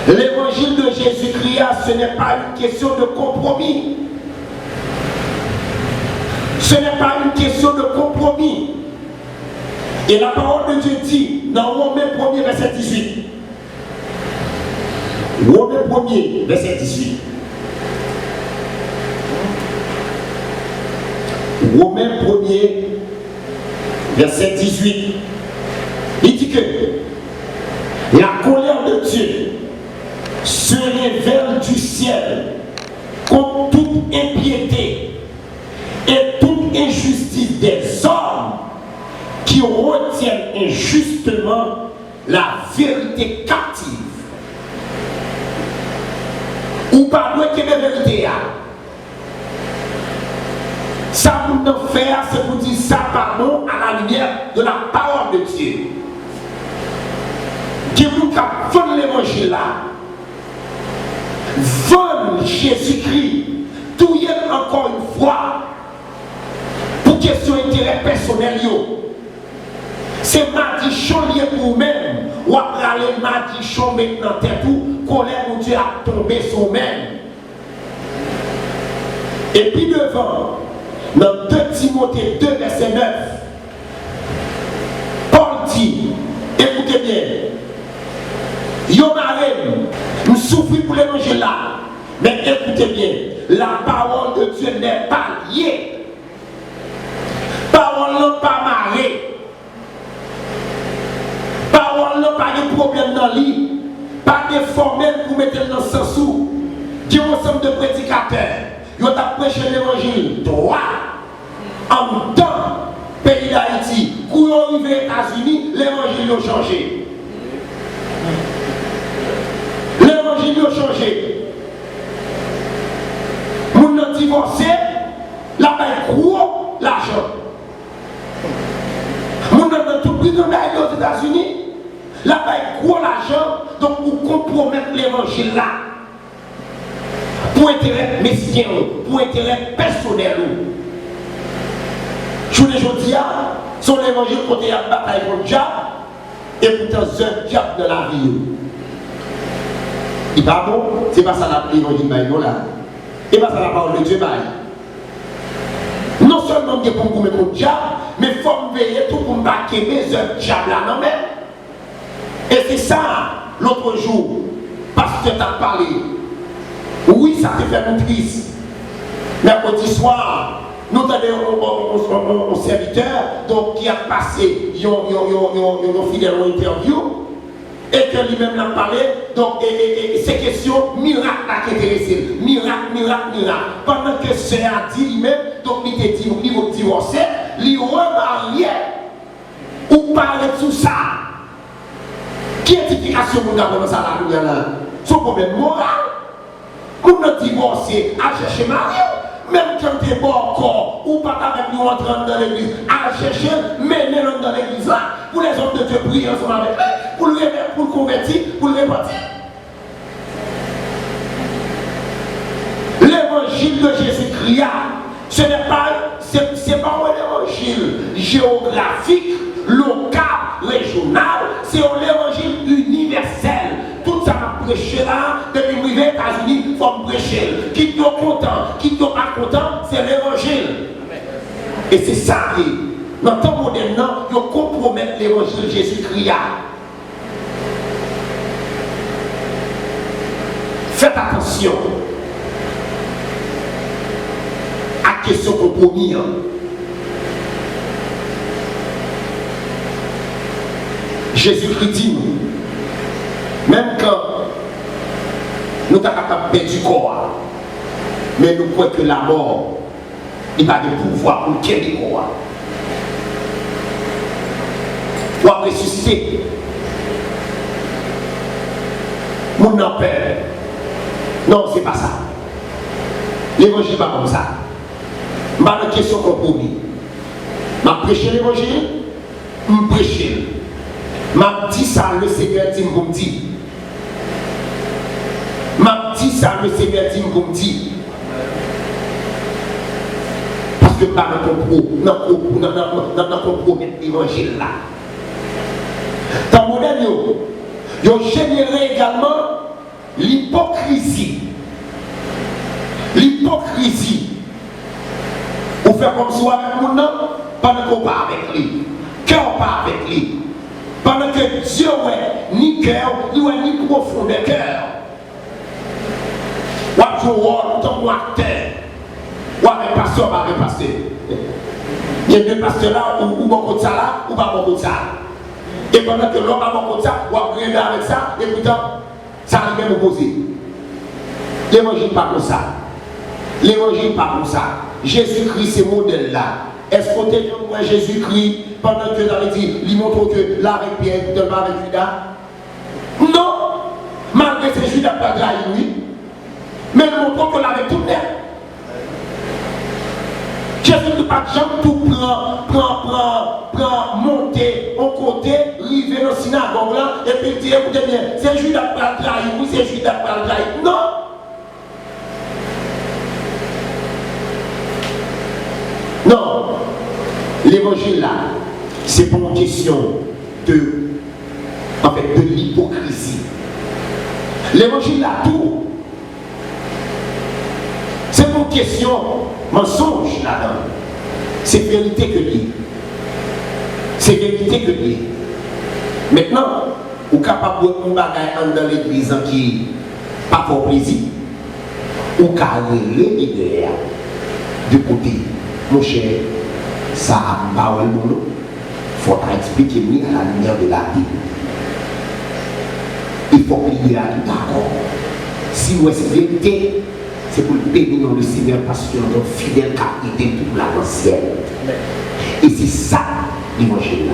Speaker 2: L'évangile de Jésus-Christ, ce n'est pas une question de compromis. Ce n'est pas une question de compromis. Et la parole de Dieu dit dans Romains 1er, verset 18. Romains 1er, verset 18. Romains 1er, verset 18. Il dit que la colère de Dieu se révèle du ciel contre toute impiété et toute injustice des hommes qui retiennent injustement la vérité captive. Ou pas loin que la vérité. Ça pour nous faire, c'est pour dire ça pardon à la lumière de la parole de Dieu. Qui vous vend l'évangile là, vend Jésus-Christ, tout y est encore une fois, pour question d'intérêt personnel. C'est madichon lié pour vous-même, ou après aller madichon maintenant tête tout, colère où Dieu a tombé sur vous-même. Et puis devant, dans 2 Timothée 2, verset 9, Paul dit, écoutez bien, yo marem, nous souffrons pour l'évangile là, mais écoutez bien, la parole de Dieu n'est pas liée. Parole n'est pas marée. Parole n'a pas de problème dans lui, pas de formel pour mettre dans le sens où il y a un ensemble de prédicateurs. Ils ont prêché l'évangile droit en temps pays d'Haïti. Quand ils sont arrivés aux États-Unis, l'évangile a changé. L'évangile a changé. Nous avons divorcé, là-bas, gros l'argent. Nous avons tout pris aux États-Unis, là-bas, gros l'argent, donc pour compromettre l'évangile là. Pour intérêt messien, pour intérêt personnel. Je vous dis, son évangile côté à bataille contre le diable, et pourtant c'est un diable de la vie. Il pas bon, c'est pas ça l'évangile là. Et pas ça la parole de Dieu. Non seulement il pour me contre le diable, mais il faut me veiller tout pour me battre mes diable là, non mais. Et c'est ça, l'autre jour, parce que tu as parlé. Oui, ça te fait une triste. Mercredi soir, nous avons un serviteur donc, qui a passé un fidèle interview et que lui-même l'a parlé. Donc, ces questions, miracle qui intéressé. Miracle. Pendant que ce a dit lui-même, donc il était dit, il va divorcer, il remarié ou parler de tout ça. Qui est l'éducation pour nous dans ça là? Son problème moral. Pour nous divorcer, à chercher Mario, même quand tu es bon encore, ou pas avec nous entrant dans l'église, à chercher, mener dans l'église là, pour les hommes de Dieu prier ensemble avec eux, pour le convertir, pour le repentir. L'évangile de Jésus-Christ, ce n'est pas un évangile géographique, local, régional, c'est un évangile universel. Tout ça m'a prêché là, depuis que je suis aux États-Unis, il faut me prêcher. Qui est content, qui n'est pas content, c'est l'évangile. Et c'est ça qui, dans le temps moderne, il faut compromettre l'évangile de Jésus-Christ. Faites attention à la question compromis. Jésus-Christ dit, même quand nous sommes capables de perdre du corps, mais nous croyons que la mort n'est pas de pouvoir pour quel corps. Pour ressusciter. Mon peur. Non, c'est pas ça. L'évangile n'est pas comme ça. Je n'ai pas de question compromis. Je prêche l'évangile, je prêche. M'a dit ça, le Seigneur dit pour me dire. M'a dit ça, le Seigneur dit pour me dire. Parce que par notre compromettre l'évangile là. Dans mon modèle, il a généré également l'hypocrisie. L'hypocrisie. Vous faites comme si vous avec mon nom, pas de combat avec lui. cœur pas avec lui. Pendant que Dieu, ouais, ni cœur, ni profondeur cœur. Ou à jouer rôle, tant ou acteur. Ou avec pasteur, ou avec pasteur. Il y a deux pasteurs là, ou beaucoup de ça là, ou pas beaucoup de ça. Et pendant que l'homme a beaucoup de ça, ou à gréver avec ça, et pourtant, ça arrive même opposé. L'évangile pas comme ça. L'évangile pas comme ça. Jésus-Christ, c'est modèle là. Est-ce qu'on t'a dit moi Jésus-Christ pendant que vous avez dit, il montre que là avec Pierre, tellement avec Judas? Non! Malgré que Judas pas trahi lui, mais il montre que là avec tout le monde. Jésus ne pas de gens tout prend, monter au côté, river dans la synagogue là, et puis dire, écoutez bien, c'est Judas qui a trahi, oui, c'est Judas qui a trahi. Non! Non! L'évangile là, c'est pour une question de l'hypocrisie. L'évangile là, tout. C'est pour une question mensonge là-dedans. C'est vérité que lui. C'est vérité que lui. Maintenant, vous êtes capable de vous bagaille dans l'église qui pas pour plaisir. Ou carrément les de côté. Mon cher, ça a pas le bon. Il faut expliquer à la lumière de la Bible. Il faut qu'il y ait d'accord. Si vous êtes vérité, c'est pour le bénir le Seigneur parce que notre fidèle capité pour la ciel. Et c'est ça l'évangile là.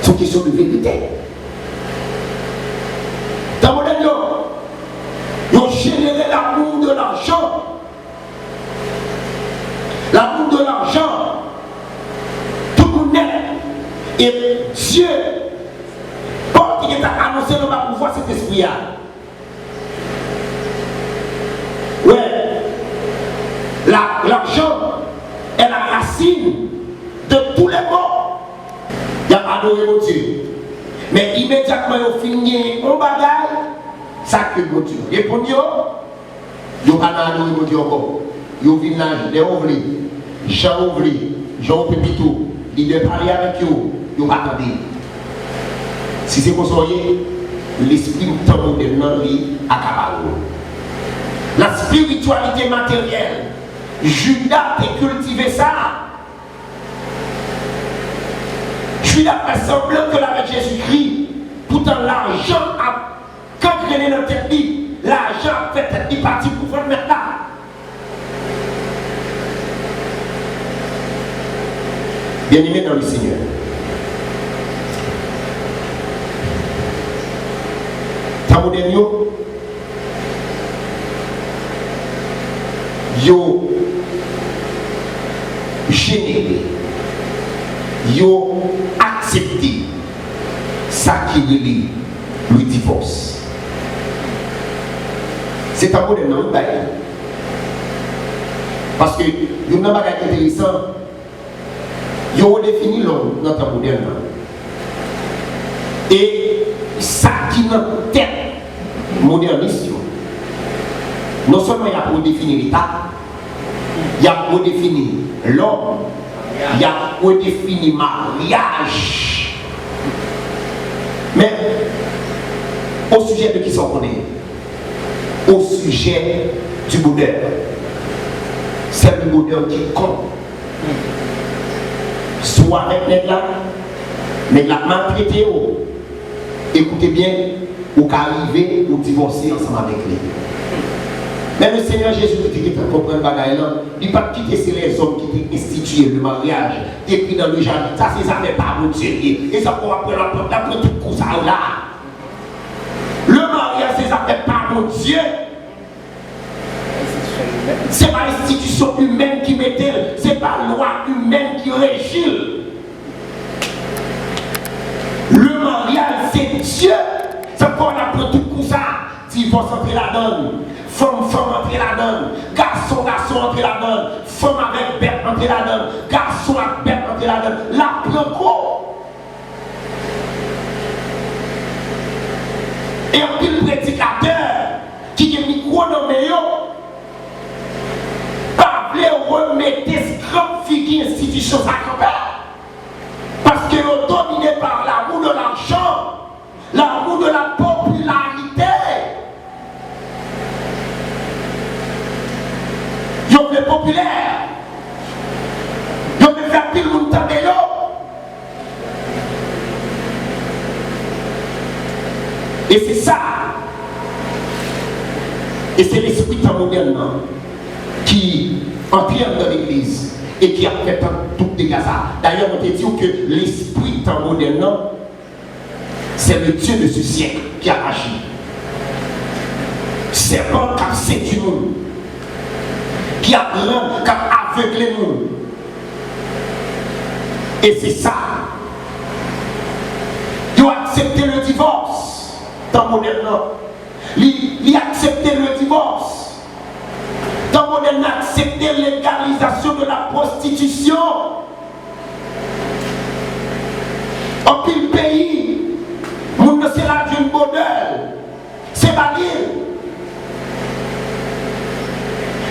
Speaker 2: C'est une question de vérité. Dans mon dernier, ils ont généré l'amour de l'argent. L'amour de l'argent. Tout le monde est. Et Dieu, Paul qui a annoncé dans ma pouvoir cet esprit-là. Ouais, l'argent est la racine de tous les mots. Il y a adoré mon Dieu. Mais immédiatement, il finit mon bagage, ça que mon Dieu. Et pour nous, il n'y a pas adoré mon Dieu encore. Il y a un village, des ouvriers, Jean ouvrier, Jean Pépito, il de parler avec eux, il n'y a pas attendu. Si c'est pour soyez, l'esprit temps modernement lui à Kabalo. La spiritualité matérielle. Judas a cultivé ça. Judas fait semblant que avec Jésus-Christ, pourtant l'argent a gangréné dans tête. L'argent a fait tête parti pour faire mettre là. Bien-aimé dans le Seigneur. Tamoudénio. Yo généré, yo accepté ça qui relie le divorce. C'est un modèle non bagaille. Parce que il y a un bagage intéressant. Yo redéfini l'homme dans un modèle. Et ça qui dans tête moderniste. Non seulement il y a redéfini l'État, il y a redéfini l'homme, il y a redéfini mariage. Mais au sujet de qui s'en connaît, au sujet du bonheur, c'est le bonheur qui compte. Soit avec les là, mais la maltraité, écoutez bien, ou qu'arriver ou divorcer ensemble avec lui. Mais le Seigneur Jésus qui fait comprendre bagaille là, il n'a pas quitté les hommes qui ont institué le mariage, depuis dans le jardin. Ça, c'est ça fait pas mon Dieu. Et ça pour après tout ça là. Le mariage, c'est ça fait pas mon Dieu. C'est pas l'institution humaine qui mettait, c'est pas la loi humaine qui régit. Le mariage, c'est Dieu. C'est pour après tout ça. Divorce entre la donne. Femme entre la donne, garçon entre la donne, femme avec bête entre la donne, garçon avec bête entre la donne, la prend. Et un pile prédicateur qui est micro nommé, pas voulait remettre ce grand qui institution ça parce que est dominé par l'amour de l'argent, l'amour de la popularité. Ils ont fait populaire. Ils ont fait faire pile monde de et c'est ça. Et c'est l'esprit moderne qui entre dans l'église et qui a fait tout dégâts ça. D'ailleurs, on te dit que l'esprit moderne, c'est le Dieu de ce siècle qui a agi. C'est pas comme c'est du monde qui a aveuglé le monde. Et c'est ça. Ils ont accepté le divorce dans le moderne. Ils ont accepté le divorce. Dans le moderne, ils ont accepté l'égalisation de la prostitution. En pile pays, nous ne sommes là d'une modèle. C'est valide.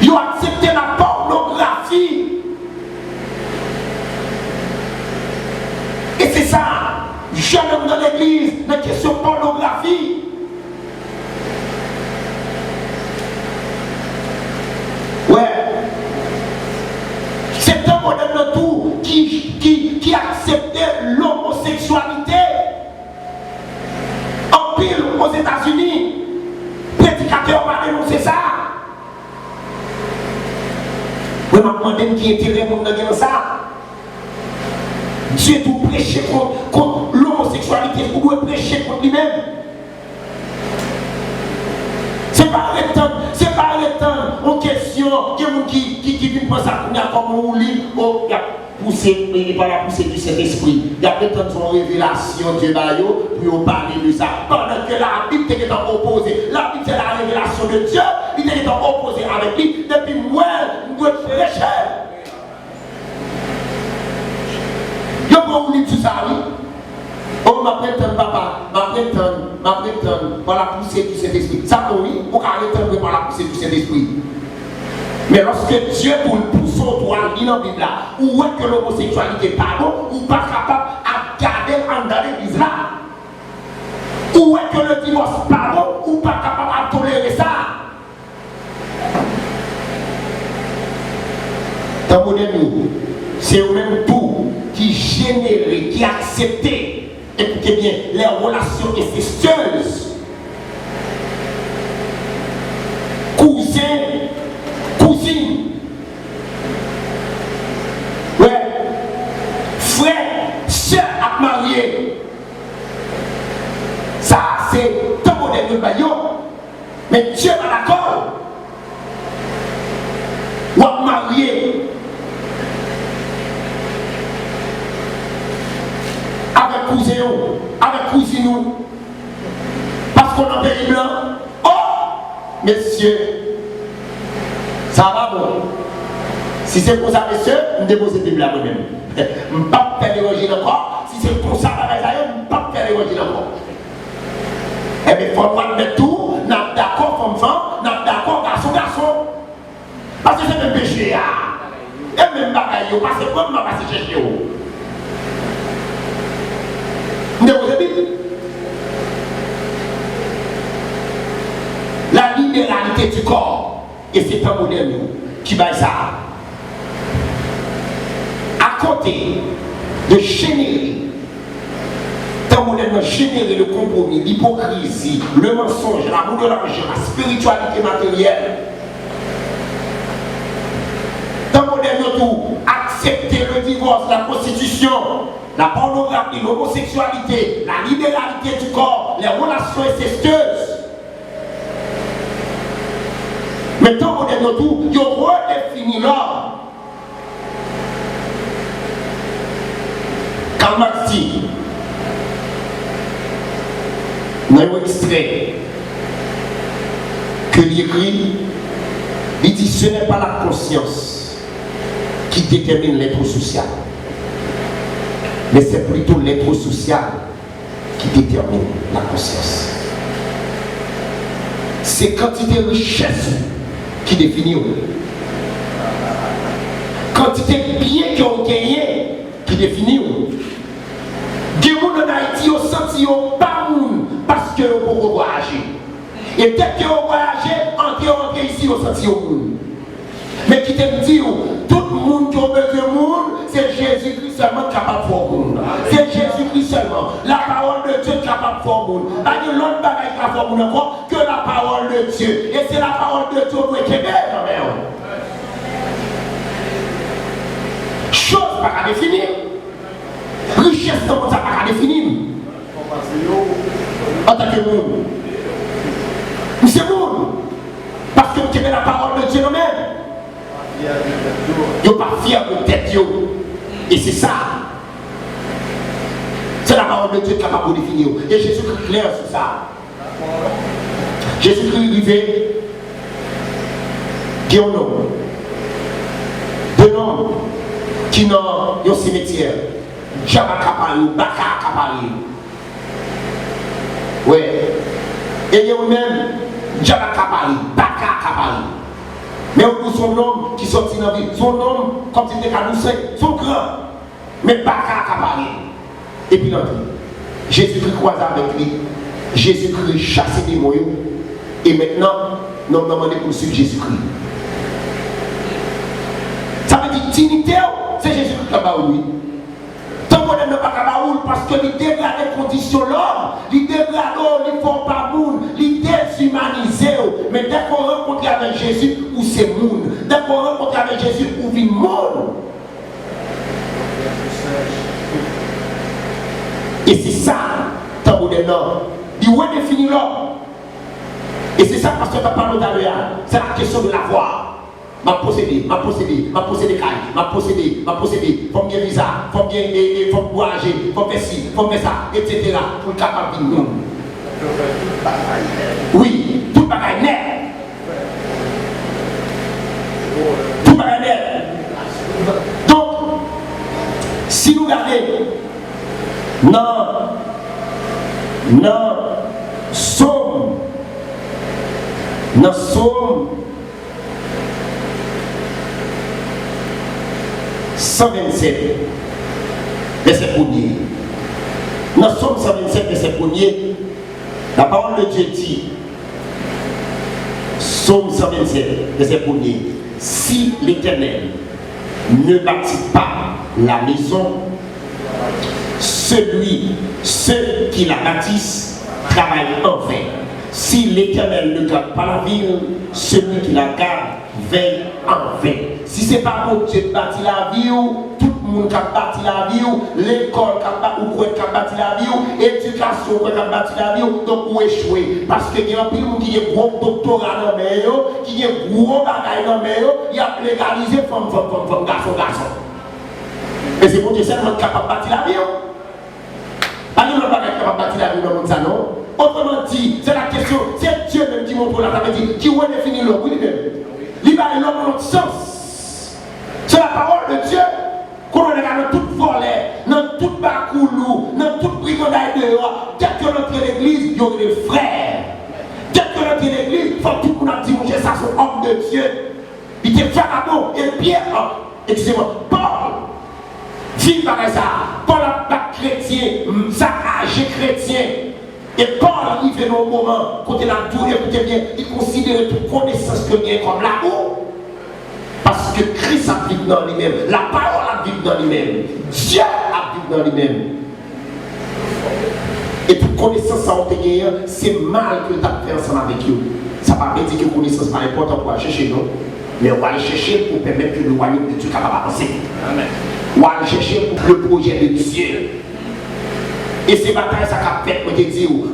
Speaker 2: Ils ont accepté la pornographie. Et c'est ça, jeune homme dans l'église, la question de pornographie. Ouais. C'est un modèle de tout qui acceptait l'homosexualité. En pile aux États-Unis, prédicateur va dénoncer ça. Vous me demandez qui était le monde dans ça. Dieu tout prêcher contre l'homosexualité, vous devez prêcher contre lui-même. C'est pas le temps en question, qui vient penser à comme on lit, il y a poussé, il pas la poussée du Saint-Esprit. Il y a peut-être son révélation Dieu pour parler de ça. Pendant que la Bible était opposée, la Bible c'est la révélation de Dieu, il était opposé avec lui, depuis moi, je dois prêcher. Je vais vous tout ça, oui. Oh, ma prétende, papa, ma prétende, par la poussée du Saint-Esprit. Ça, oui, on va arrêter par la poussée du Saint-Esprit. Mais lorsque Dieu pour son droit, il en Bible là, où est que l'homosexualité est pas bon, ou pas capable à garder en dans l'église là. Où est que le divorce pas bon, ou pas capable à tolérer ça. Dans mon ami, c'est au même tout qui générait, qui acceptait, écoutez bien, les relations incestueuses. Cousin, cousine, ouais, frère, soeur à marier. Ça, c'est tout modèle de baillon. Mais Dieu est d'accord. Ou à marier. Avec cousin, avec cousine, parce qu'on a un pays blanc. Oh, messieurs, ça va bon. Si c'est pour ça, messieurs, je dépose la Bible là moi-même. Je ne vais pas faire l'évangile encore. Si c'est pour ça, je ne vais pas faire l'évangile encore. Eh bien, il faut mettre tout, nous sommes d'accord, femme, nous sommes d'accord, garçon. Parce que c'est un péché. Et même bagaille, parce que moi, je vais passer chercher. La libéralité du corps, et c'est un modèle qui va ça. À côté de générer, un modèle de générer le compromis, l'hypocrisie, le mensonge, l'amour de l'argent, la spiritualité matérielle. Un modèle de tout, accepter le divorce, la prostitution, la pornographie, l'homosexualité, la libéralité du corps, les relations incestueuses. Mais tant qu'on est dans tout, il redéfinit l'homme. Karl Marx dit, dans un extrait que l'écrit, il dit ce n'est pas la conscience qui détermine l'être social. Mais c'est plutôt l'être social qui détermine la conscience. C'est quantité de richesse qui définit. Quantité quantité de biens qui ont gagné qui définit. Des gens en Haïti ont senti pas moun parce que vous voyager. Et dès que vous voyagez, entrez ici, vous senti moun. Mais qui te dit, tout le monde qui a besoin de monde, c'est Jésus-Christ seulement capable de faire monde. C'est Jésus-Christ seulement. La parole de Dieu est capable de faire monde. Il y a l'autre bagaille qui va faire monde encore que la parole de Dieu. Et c'est la parole de Dieu qui est belle quand même. Chose pas à définir. Richesse dans ça pas à définir. En tant que monde. C'est monde. Parce que vous avez la parole de Dieu nous-mêmes. Ils ne sont pas fiers de tête. Et c'est ça. C'est la parole de Dieu qui est capable de définir. Et Jésus-Christ est clair sur ça. Jésus-Christ est arrivé. Qui est un homme. Deux hommes qui n'ont pas cimetière. Jabakapari, Bakakapari. Oui. Et il y a même Jabakapari, Bakakapari. Mais pour son homme qui sortit dans la vie, son homme, comme il était caloussé, son grand, mais Bakakapari. Et puis l'autre, Jésus-Christ croise avec lui. Jésus-Christ chasse les démons. Et maintenant, nous avons demandé pour suivre Jésus-Christ. Ça veut dire dignité, c'est Jésus-Christ qui a oui. Tant qu'on n'est pas capable parce que il dégrade les conditions l'homme, il dégrade l'homme, il ne faut pas moun, il déshumanise. Mais dès qu'on rencontre avec Jésus, où c'est moun. Dès qu'on rencontre avec Jésus, où vit moun. Et c'est ça, tant qu'on est là, il redéfinit l'homme. Et c'est ça parce que tu as parlé d'Aléa, c'est la question de la voix. Ma possédé, faut bien visa, faut bien voyager, faut faire ci, faut faire ça, etc. Pour être capable de nous. Oui, tout bagaille net. Tout bagaille net. Donc, si nous regardons, Somme 127, verset 1er. Dans Somme 127, verset 1er, la parole de Dieu dit, Somme 127, verset 1er, si l'Éternel ne bâtit pas la maison, ceux qui la bâtissent travaillent en vain. Si l'Éternel ne garde pas la ville, celui qui la garde veille en vain. Si ce n'est pas pour Dieu bâtir la ville, tout le monde qui a bâti la ville, l'école qui a bâti la ville, l'éducation qui a bâti la ville, donc vous échouez. Parce qu'il y a un peu de monde qui a un gros doctorat dans le meilleur, qui a un gros bagage dans le meilleur, il a légalisé femme, garçon. Et c'est pour Dieu seulement capable de bâtir la ville. Pas nous ne pas capable de bâtir la ville dans le monde, ça non. Autrement dit, c'est la question, c'est Dieu même qui montre la femme, qui redéfinit l'homme, oui, même. Il va l'homme dans notre sens. C'est la parole de Dieu qu'on regarde dans toute volée, dans toute bacoulou, dans toute brigandage dehors. Dès que l'on entre l'église, il y aura des frères. Dès que l'on entre l'église, il faut tout le monde dire, mon Dieu, ça c'est un homme de Dieu. Il était vagabond et Pierre, excusez-moi, Paul, vit par ça. Paul n'a pas chrétien, ça âgé chrétien. Et Paul arrive dans un moment, quand il a tout, écoutez bien, il considère toute connaissance que bien comme l'amour. Parce que Christ a vécu dans lui-même, la parole a vécu dans lui-même, Dieu a vécu dans lui-même. Et toute connaissance ça c'est mal que tu as fait ensemble avec eux. Ça ne veut pas dire que connaissance n'est pas importante pour aller chercher, non. Mais on va aller chercher pour permettre que le royaume de Dieu soit capable d'avancer. On va aller chercher pour le projet de Dieu. Et ces batailles, ça a fait,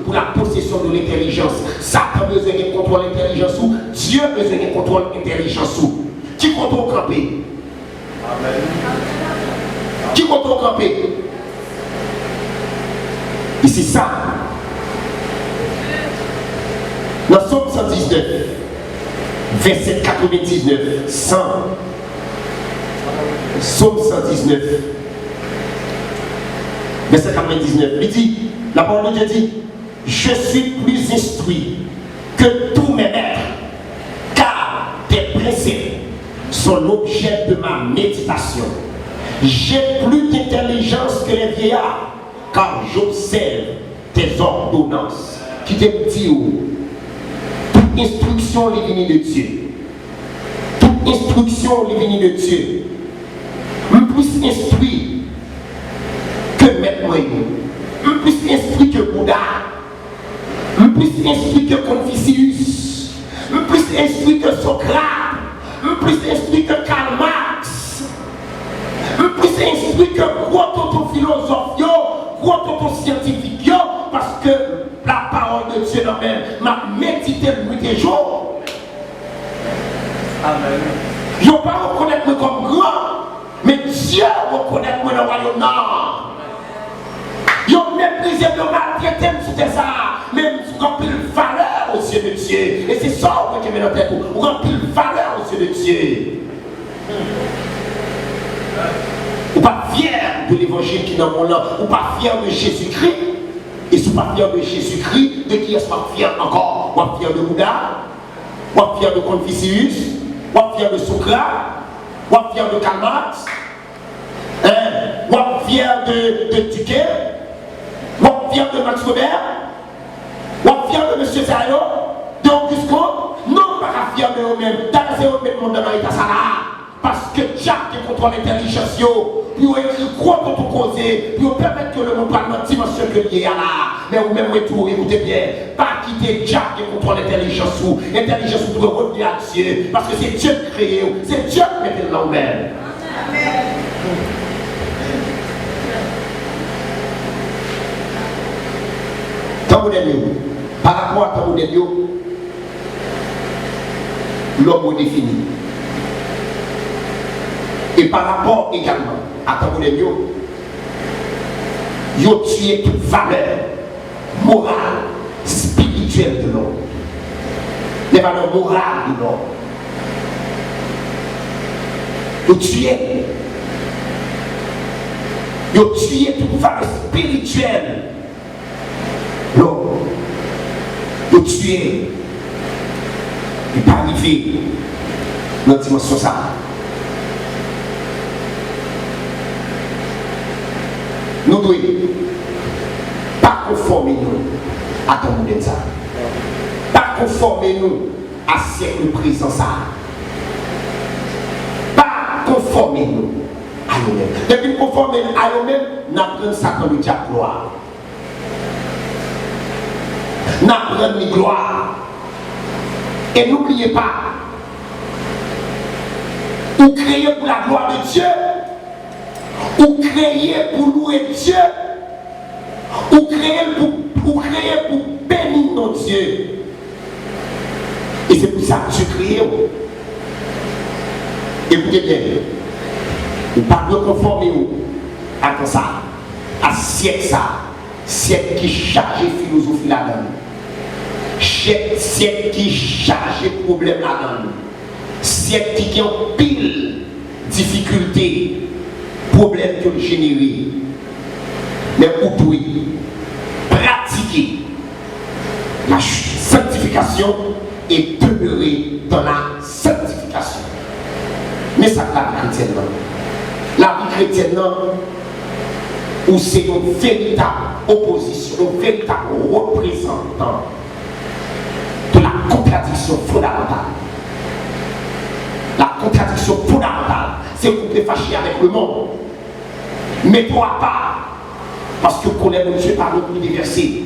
Speaker 2: pour la possession de l'intelligence. Ça a besoin de contrôle l'intelligence ou Dieu a besoin de contrôle l'intelligence ou. Qui contrôle camper? Qui contrôle camper? Et c'est ça. Dans Somme 119, verset 99, 100. Somme 119. Verset 99, il dit, la parole de Dieu dit, je suis plus instruit que tous mes maîtres, car tes principes sont l'objet de ma méditation. J'ai plus d'intelligence que les vieillards, car j'observe tes ordonnances. Qui te dit toute instruction est venue de Dieu. Toute instruction est venue de Dieu. Plus instruit que Maître Moïse, plus instruit que Bouddha, plus instruit que Confucius, plus instruit que Socrate, plus instruit que Karl Marx, plus instruit que gros philosophe, gros scientifique, parce que la parole de Dieu même m'a médité nuit et jour. Amen. Je ne vais pas reconnaître moi comme grand, mais Dieu reconnaît moi dans le royaume nord. Je méprise de maltraité sur ça, même remplir valeur aux yeux de Dieu. Et c'est ça que je mets dans la tête, remplir valeur aux yeux de Dieu. Ou pas fier de l'évangile qui est dans mon nom, ou pas fier de Jésus-Christ. Et si vous pas fier de Jésus-Christ, de qui est-ce pas fier encore? Ou pas fier de Bouddha, ou pas fier de Confucius, ou pas fier de Socrate, ou pas fier de Karl Marx, ou pas fier de Duquet, ou pas fier de Max Weber, ou pas fier de M. Zayo, d'Auguste Comte. Non, pas fier de eux-mêmes. D'ailleurs, c'est eux-mêmes qui dans l'état ça là. Parce que Jack qui contrôle l'intelligence, pour écrire quoi pour tout causer, pour permettre que le monde parle dans la dimension que il y a là. Mais vous même retour, écoutez bien, pas quitter Jack qui contrôle l'intelligence, l'intelligence doit revenir à Dieu, parce que c'est Dieu qui crée, c'est Dieu qui met le nom même. Tant vous par rapport à tant vous l'homme est défini. Et par rapport également à Taboulébio, il a tué toute valeur morale, spirituelle de l'homme. Les valeurs morales de l'homme. Il a tué toute valeur spirituelle de l'homme. Il a tué. Il n'est pas arrivé dans la dimension ça. Nous ne devons pas conformer nous à ton monde ça. Pas conformer nous à ce siècle présent ça. Pas conformer nous à nous-mêmes. Depuis conformer à nous-mêmes, nous apprenons ça comme le diable gloire. Nous apprenons la gloire. Et n'oubliez pas, vous créez pour la gloire de Dieu. Ou créer pour louer Dieu, ou créer pour bénir notre Dieu. Et c'est pour ça que Dieu crée. Écoutez bien, vous ne pas de conformer à ça, à siècle qui charge philosophie là-dedans, siècle qui charge problème là-dedans, siècle qui a pile difficulté. Problème que le générer, mais vous pouvez pratiquer la sanctification et demeurer dans la sanctification. Mais ça, la vie chrétienne, la vie chrétienne, où c'est une véritable opposition, un véritable représentant de la contradiction fondamentale. La contradiction fondamentale, c'est que vous pouvez fâcher avec le monde. Mais toi pas, parce que vous connaissez mon Dieu par le déversé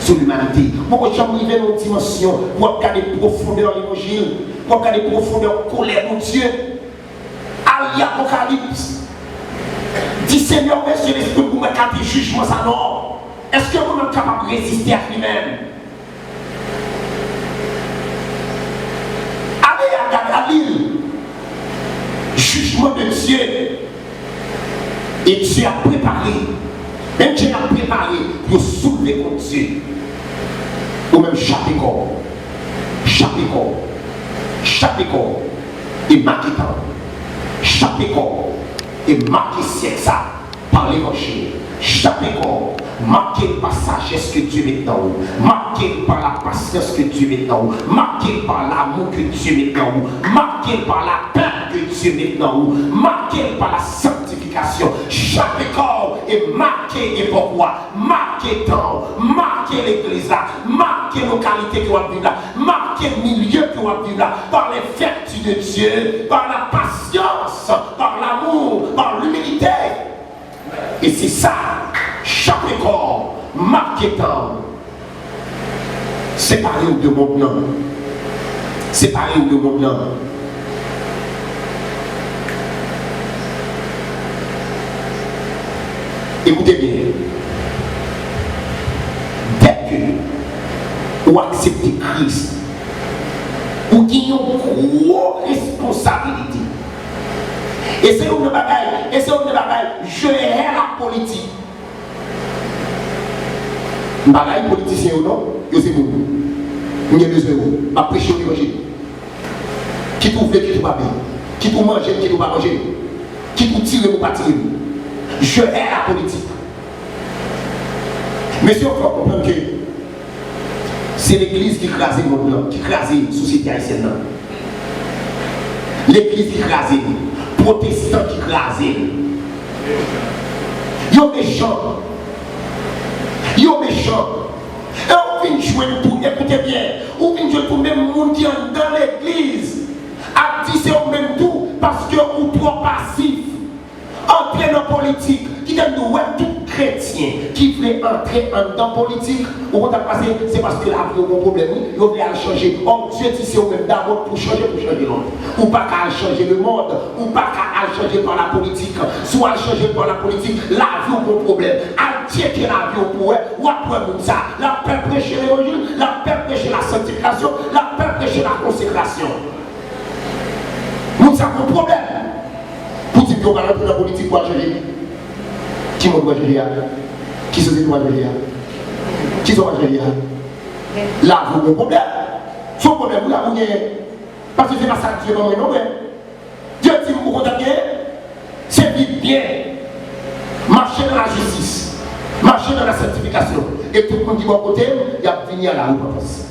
Speaker 2: sur l'humanité. Pourquoi j'aimerais arriver dans une dimension, pour regarder profondeur l'évangile, pour regarder profondeur colère de Dieu. À l'Apocalypse, dit Seigneur, monsieur l'Esprit, vous mettez des jugements à non. Est-ce que vous êtes capable de résister à lui-même? Allez à l'île. Jugement de Dieu. Et Dieu a préparé, même Dieu a préparé pour soulever contre Dieu. Ou même chaper corps, et marquer temps, chaper corps, et marquer ça par l'évangile. Chaper corps, marqué par la sagesse que Dieu met dans vous, marqué par la patience que Dieu met dans vous, marqué par l'amour que Dieu met dans vous, marqué par la paix que Dieu maintenant, marqué par la sanctification. Chaque corps est marqué et pourquoi? Marqué temps, marqué l'église là, marqué localité qui va vivre là, marqué milieu qui va vivre là, par les vertus de Dieu, par la patience, par l'amour, par l'humilité. Et c'est ça, chaque corps marqué temps. Séparé de mon nom. Séparé de mon nom. Écoutez bien. Dès que vous acceptez Christ, vous avez une grosse responsabilité. Et c'est une bagaille, je hais la politique. Bagaille politicien ou non, c'est bon. Vous avez besoin de vous. Ma prêcher l'évangile. Qui trouve, qui trouve pas bien. Qui trouve manger, qui trouve pas manger. Qui trouve tirer ou pas tirer. Je hais la politique. Mais si on peut comprendre que c'est l'église qui crase le monde, qui crase la société haïtienne. L'église qui crase, les protestants qui crase. Ils sont méchants. Ils sont méchants. Et on vient jouer tout, écoutez bien, on vient jouer tout, même monde qui est dans l'église, a dit c'est au même tout, parce que on est trop passif. Entrer dans la politique, qui donne nous tout chrétien qui veut entrer dans la politique, ou on a passé, c'est parce que la vie a un problème, il veut changer. Oh, Dieu dit c'est au même d'abord pour changer l'autre. Ou pas qu'à changer le monde, ou pas qu'à changer par la politique, soit changer par la politique, la vie a un problème. À checker la vie au pouvoir, ou après comme ça, la paix prêcher l'évangile, la paix prêcher la sanctification, la paix prêcher la consécration. Nous avons un problème. Pour dire qu'on va rentrer dans la politique pour changer. Qui m'a dit qui se dit qui sont changer. Là, vous avez un problème. Son problème, vous l'avez. Parce que c'est pas ça que Dieu m'a dit. Dieu dit que vous contactez, c'est vite bien. Marcher dans la justice, marcher dans la sanctification. Et tout le monde qui va côté, il va venir à la repentance.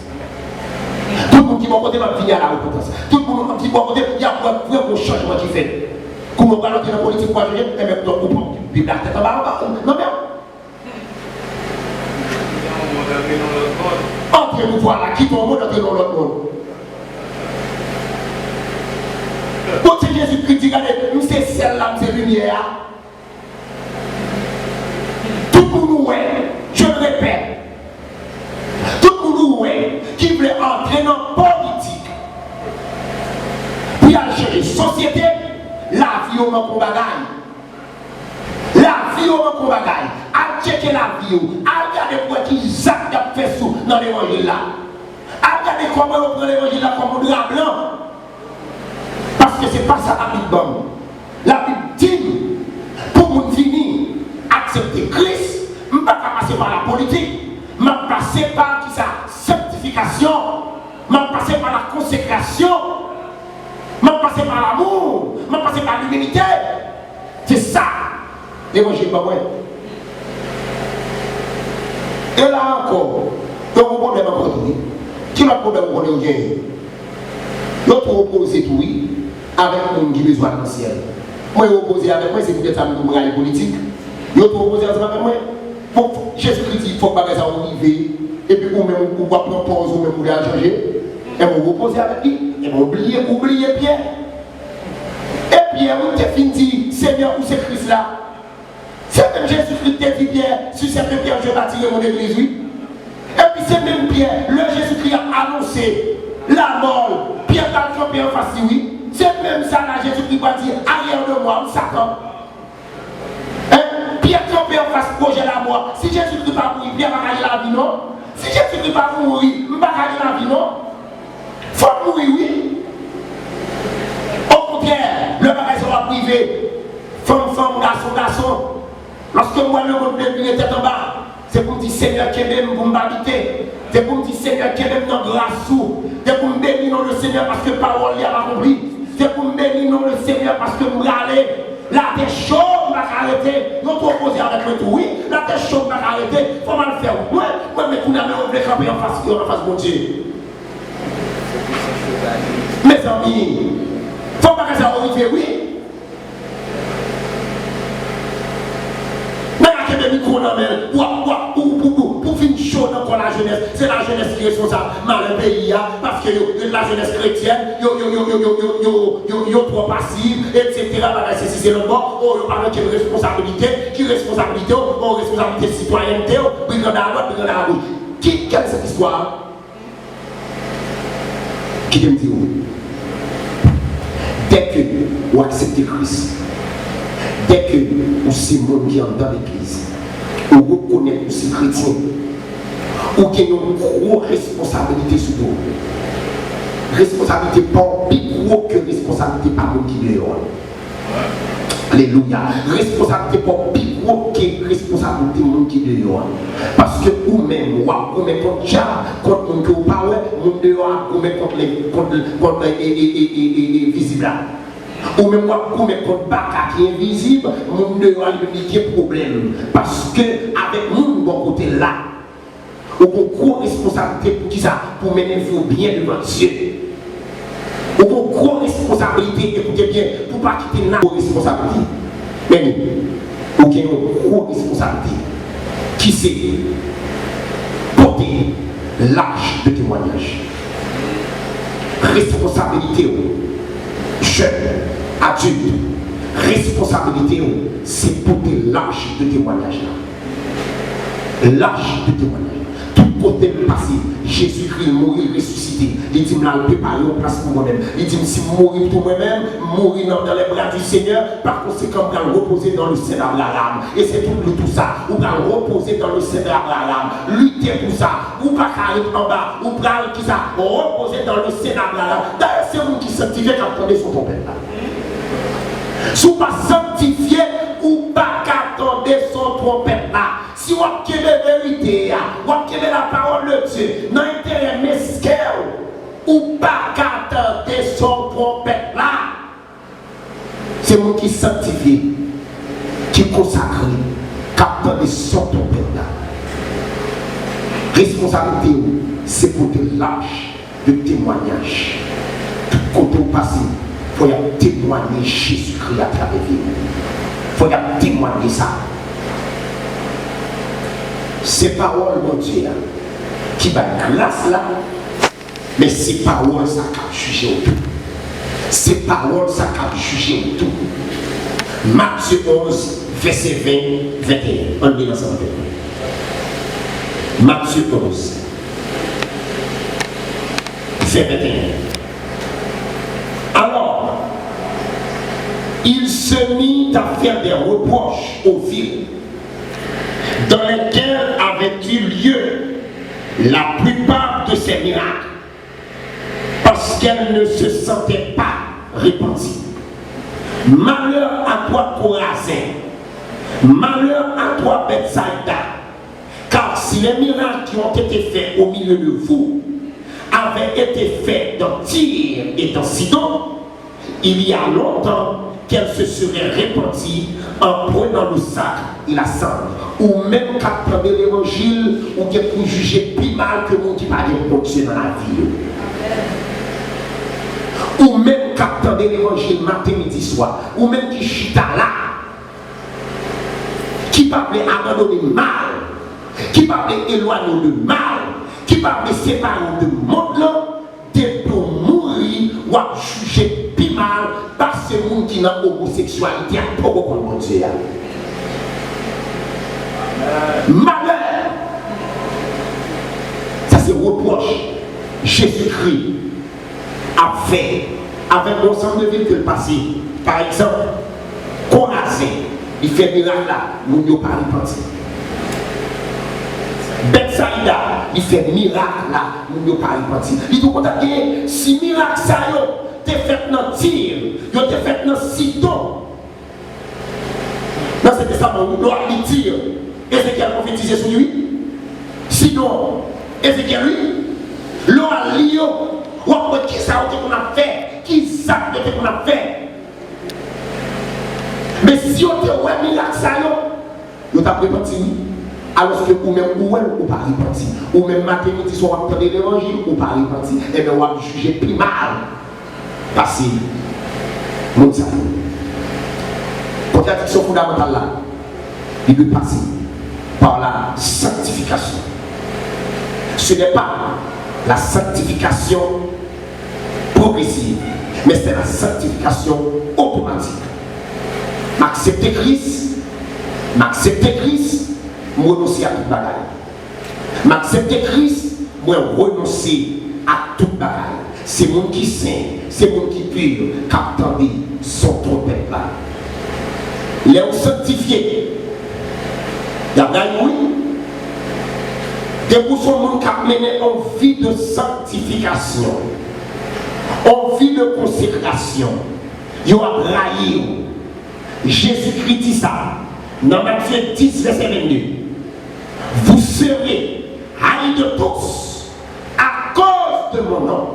Speaker 2: Tout le monde qui va côté va venir à la repentance. Tout le monde qui va côté, il y a un changement qui fait. Comment on va rentrer dans la politique pour agir, et même dans le groupe, puis la tête en bas, non mais. Entrez-nous voir là, qui tombe, entrez dans l'autre monde. Quand Jésus-Christ dit, regardez, c'est celle-là, c'est lumière. Tout le monde, je le répète, tout le monde qui veut entrer dans la politique, puis changer la société, la vie au manque de bagaille. La vie au manque de bagaille. À checker la vie, à regarder pour qui Jacques a fait sous dans l'évangile là. À regarder comment on prend l'évangile là comme un drap blanc. Parce que c'est pas ça la Bible bonne. La Bible dit, pour nous finir, accepter Christ, je ne vais pas passer par la politique, je vais passer par qui ça, sanctification, je vais passer par la consécration, je vais passer par l'amour, je vais passer par l'humilité. C'est ça, l'évangile pas vrai. Et là encore, il y a un problème encore. Qui a un problème qu'on a eu? L'autre opposé tout, oui, avec un qui a besoin de ciel. Moi, je opposé avec moi, c'est peut-être ça que je vais politique. L'autre opposé avec moi, Jésus-Christ dit qu'il faut que ça arrive. Et puis, vous-même, vous pouvez prendre pause, vous-même, vous voulez changer. Et vous opposez avec lui. Et vous oubliez Pierre. Et Pierre, vous avez fini, Seigneur, où c'est Christ là? C'est même Jésus-Christ qui a dit Pierre, sur cette pierre, je vais bâtir mon église, oui. Et puis, c'est même Pierre, le Jésus-Christ a annoncé la mort. Pierre va tromper en face, oui. C'est même ça là, Jésus-Christ va dire, arrière de moi, Satan. Pierre tromper en face, projet la mort. Si Jésus-Christ va mourir, Pierre va gagner la vie, non? Si Jésus-Christ va mourir, il va gagner la vie, non? Faut mourir, oui. Au contraire, le bagage sera privé. Femme, garçon. Lorsque moi, le monde de tête en bas, c'est pour me dire Seigneur qui est même pour m'habiter. C'est pour me dire Seigneur qui est même dans grâce. C'est pour me bénir dans le Seigneur parce que parole y a accompli. C'est pour me bénir dans le Seigneur parce que me râler. Là, des choses m'a arrêté. Notre opposé avec moi tout, oui. Là, des choses m'a arrêté. Faut mal faire. Moi, mais qu'on a on veut camper en face de mon Dieu. Mes amis, faut pas ça arrive, oui. Mais il y a des micros dans pour finir chaud dans la jeunesse, c'est la jeunesse qui est responsable dans le pays, parce que la jeunesse chrétienne, yo trop passive, etc. C'est le bon, on parle de responsabilité, qui responsabilité, on responsabilité citoyenneté, brigade à droite, brigade à gauche. Quelle est cette histoire? Qui me dit oui? Dès que vous acceptez Christ, dès que vous c'est monde qui est dans l'église, vous reconnaissez que c'est chrétien, ou qu'il y a une grosse responsabilité sur vous. Responsabilité pas plus gros que responsabilité par monde qui est dehors. Alléluia. Responsabilité pas plus gros que responsabilité de monde qui est dehors. Parce que vous-même, vous mettez contre Jah, contre le monde que vous parlez, vous dehors, vous mettez contre les visibles. Ou même vous mettez contre Baka qui est invisible, vous dehors, il y a un problème. Parce que avec nous, bon côté là, vous avez une grosse responsabilité pour qui ça? Pour mener vous bien devant Dieu. Vous avez une grosse responsabilité, écoutez bien, pour ne pas quitter la responsabilité. Mais vous avez une grosse responsabilité qui c'est porter l'âge de témoignage. Responsabilité, jeune, adulte, responsabilité, c'est porter l'âge de témoignage. L'âge de témoignage. Côté passé, Jésus-Christ mourir, ressuscité. Il dit, je vais préparer une place pour moi-même. Il dit, si je mourir pour moi-même, mourir dans les bras du Seigneur, par conséquent, je vais reposer dans le sein d'Abraham. Et c'est tout ça. Vous allez reposer dans le sein d'Abraham. Lutter pour ça. Vous ne pouvez pas aller en bas. Vous allez qui ça? Reposer dans le sein d'Abraham. D'ailleurs, c'est vous qui sanctifiez quand vous attendez son trompette là. Si vous ne pas sanctifié, ou pas attendez son trompette là. Si vous avez la vérité, vous avez la parole de Dieu, dans l'intérêt mesquin, ou pas attendez son trompette là. C'est vous qui sanctifiez, qui consacrez, qui attendez son trompette là. Responsabilité, c'est pour de l'âge de témoignage. Tout côté au passé, il faut témoigner Jésus-Christ à travers vous. Il faut témoigner ça. Ces paroles, mon Dieu, qui va grâce là, mais ces paroles, ça a jugé au tout. Ces paroles, ça a jugé au tout. Matthieu 11, verset 20, 21. On dit ensemble. Matthieu 11, verset 21. Alors, il se mit à faire des reproches aux villes dans lesquelles avait eu lieu la plupart de ces miracles, parce qu'elles ne se sentaient pas repenties. Malheur à toi, Chorazin, malheur à toi, Bethsaïda, car si les miracles qui ont été faits au milieu de vous avaient été faits dans Tyr et dans Sidon, il y a longtemps qu'elle se serait répandue en prenant le sac et la cendre, ou même qu'à prendre l'évangile, ou bien pour juger plus mal que mon qui va reprocher dans la vie. Ou même qu'à prendre l'évangile matin, midi, soir, ou même qui chita là, qui va abandonner mal, qui va éloigner de mal, qui va séparer de monde là, pour mourir ou à juger plus mal par ce monde qui n'a homosexualité à beaucoup de monde. Malheur, ça c'est reproche. Jésus-Christ a fait avec l'ensemble de villes que le passé. Par exemple, Chorazin, il fait miracle là, nous ne pas repenti. Bethsaïda, il fait miracle là, nous ne pas repenti. Il dit que si miracle ça t'es fait dans Tyr, t'es fait dans Sidon. Dans cet testament, nous doit lui dire, Ézéchiel prophétisé sur lui. Sidon, Ézéchiel lui, l'eau à Lyon, ou après qui ça qu'on a fait, qui ça qu'on a fait. Mais si on te voit miracle ça yo t'a repenti. Alors que vous-même, ou pas repenti. Ou même matin, midi, soir, vous entendez l'évangile, ou pas repenti. Et bien, on va juger plus mal. Parce Mon ça. Contradiction fondamentale là, il doit passer par la sanctification. Ce n'est pas la sanctification progressive, mais c'est la sanctification automatique. M'accepter Christ, moi renoncer à toute bagaille. M'accepter Christ, moi renoncer à toute bagaille. C'est mon qui saint, c'est mon qui pur, qui attendait son trompette là. Les sanctifiés, il y a un oui. Des pour son monde qui a mené en vie de sanctification, en vie de consécration, il a raillé. Jésus-Christ dit ça dans Matthieu 10, verset 22. Vous serez haïs de tous à cause de mon nom.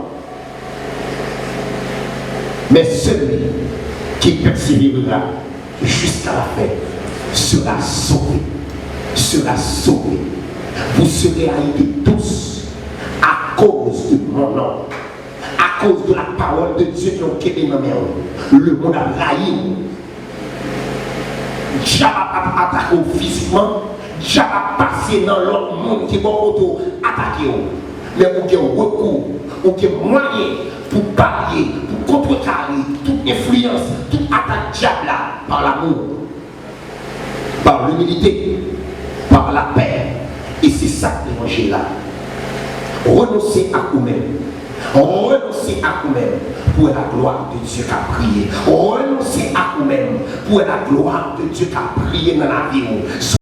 Speaker 2: Mais celui qui persévérera jusqu'à la fin sera sauvé. Sera sauvé. Vous serez haïs de tous à cause de mon nom. À cause de la parole de Dieu qui ont quitté ma mère. Le monde a raillé. Dieu va attaquer physiquement, Dieu va passer dans l'autre monde qui va attaquer. Mais pour qu'il y ait un recours, pour qu'il y ait un moyen pour pallier, pour contrecarrer toute influence, toute attaque diable par l'amour, par l'humilité, par la paix. Et c'est ça que l'évangile là. Renoncer à vous-même. Renoncer à vous-même pour la gloire de Dieu qui a prié. Renoncer à vous-même pour la gloire de Dieu qui a prié dans la vie.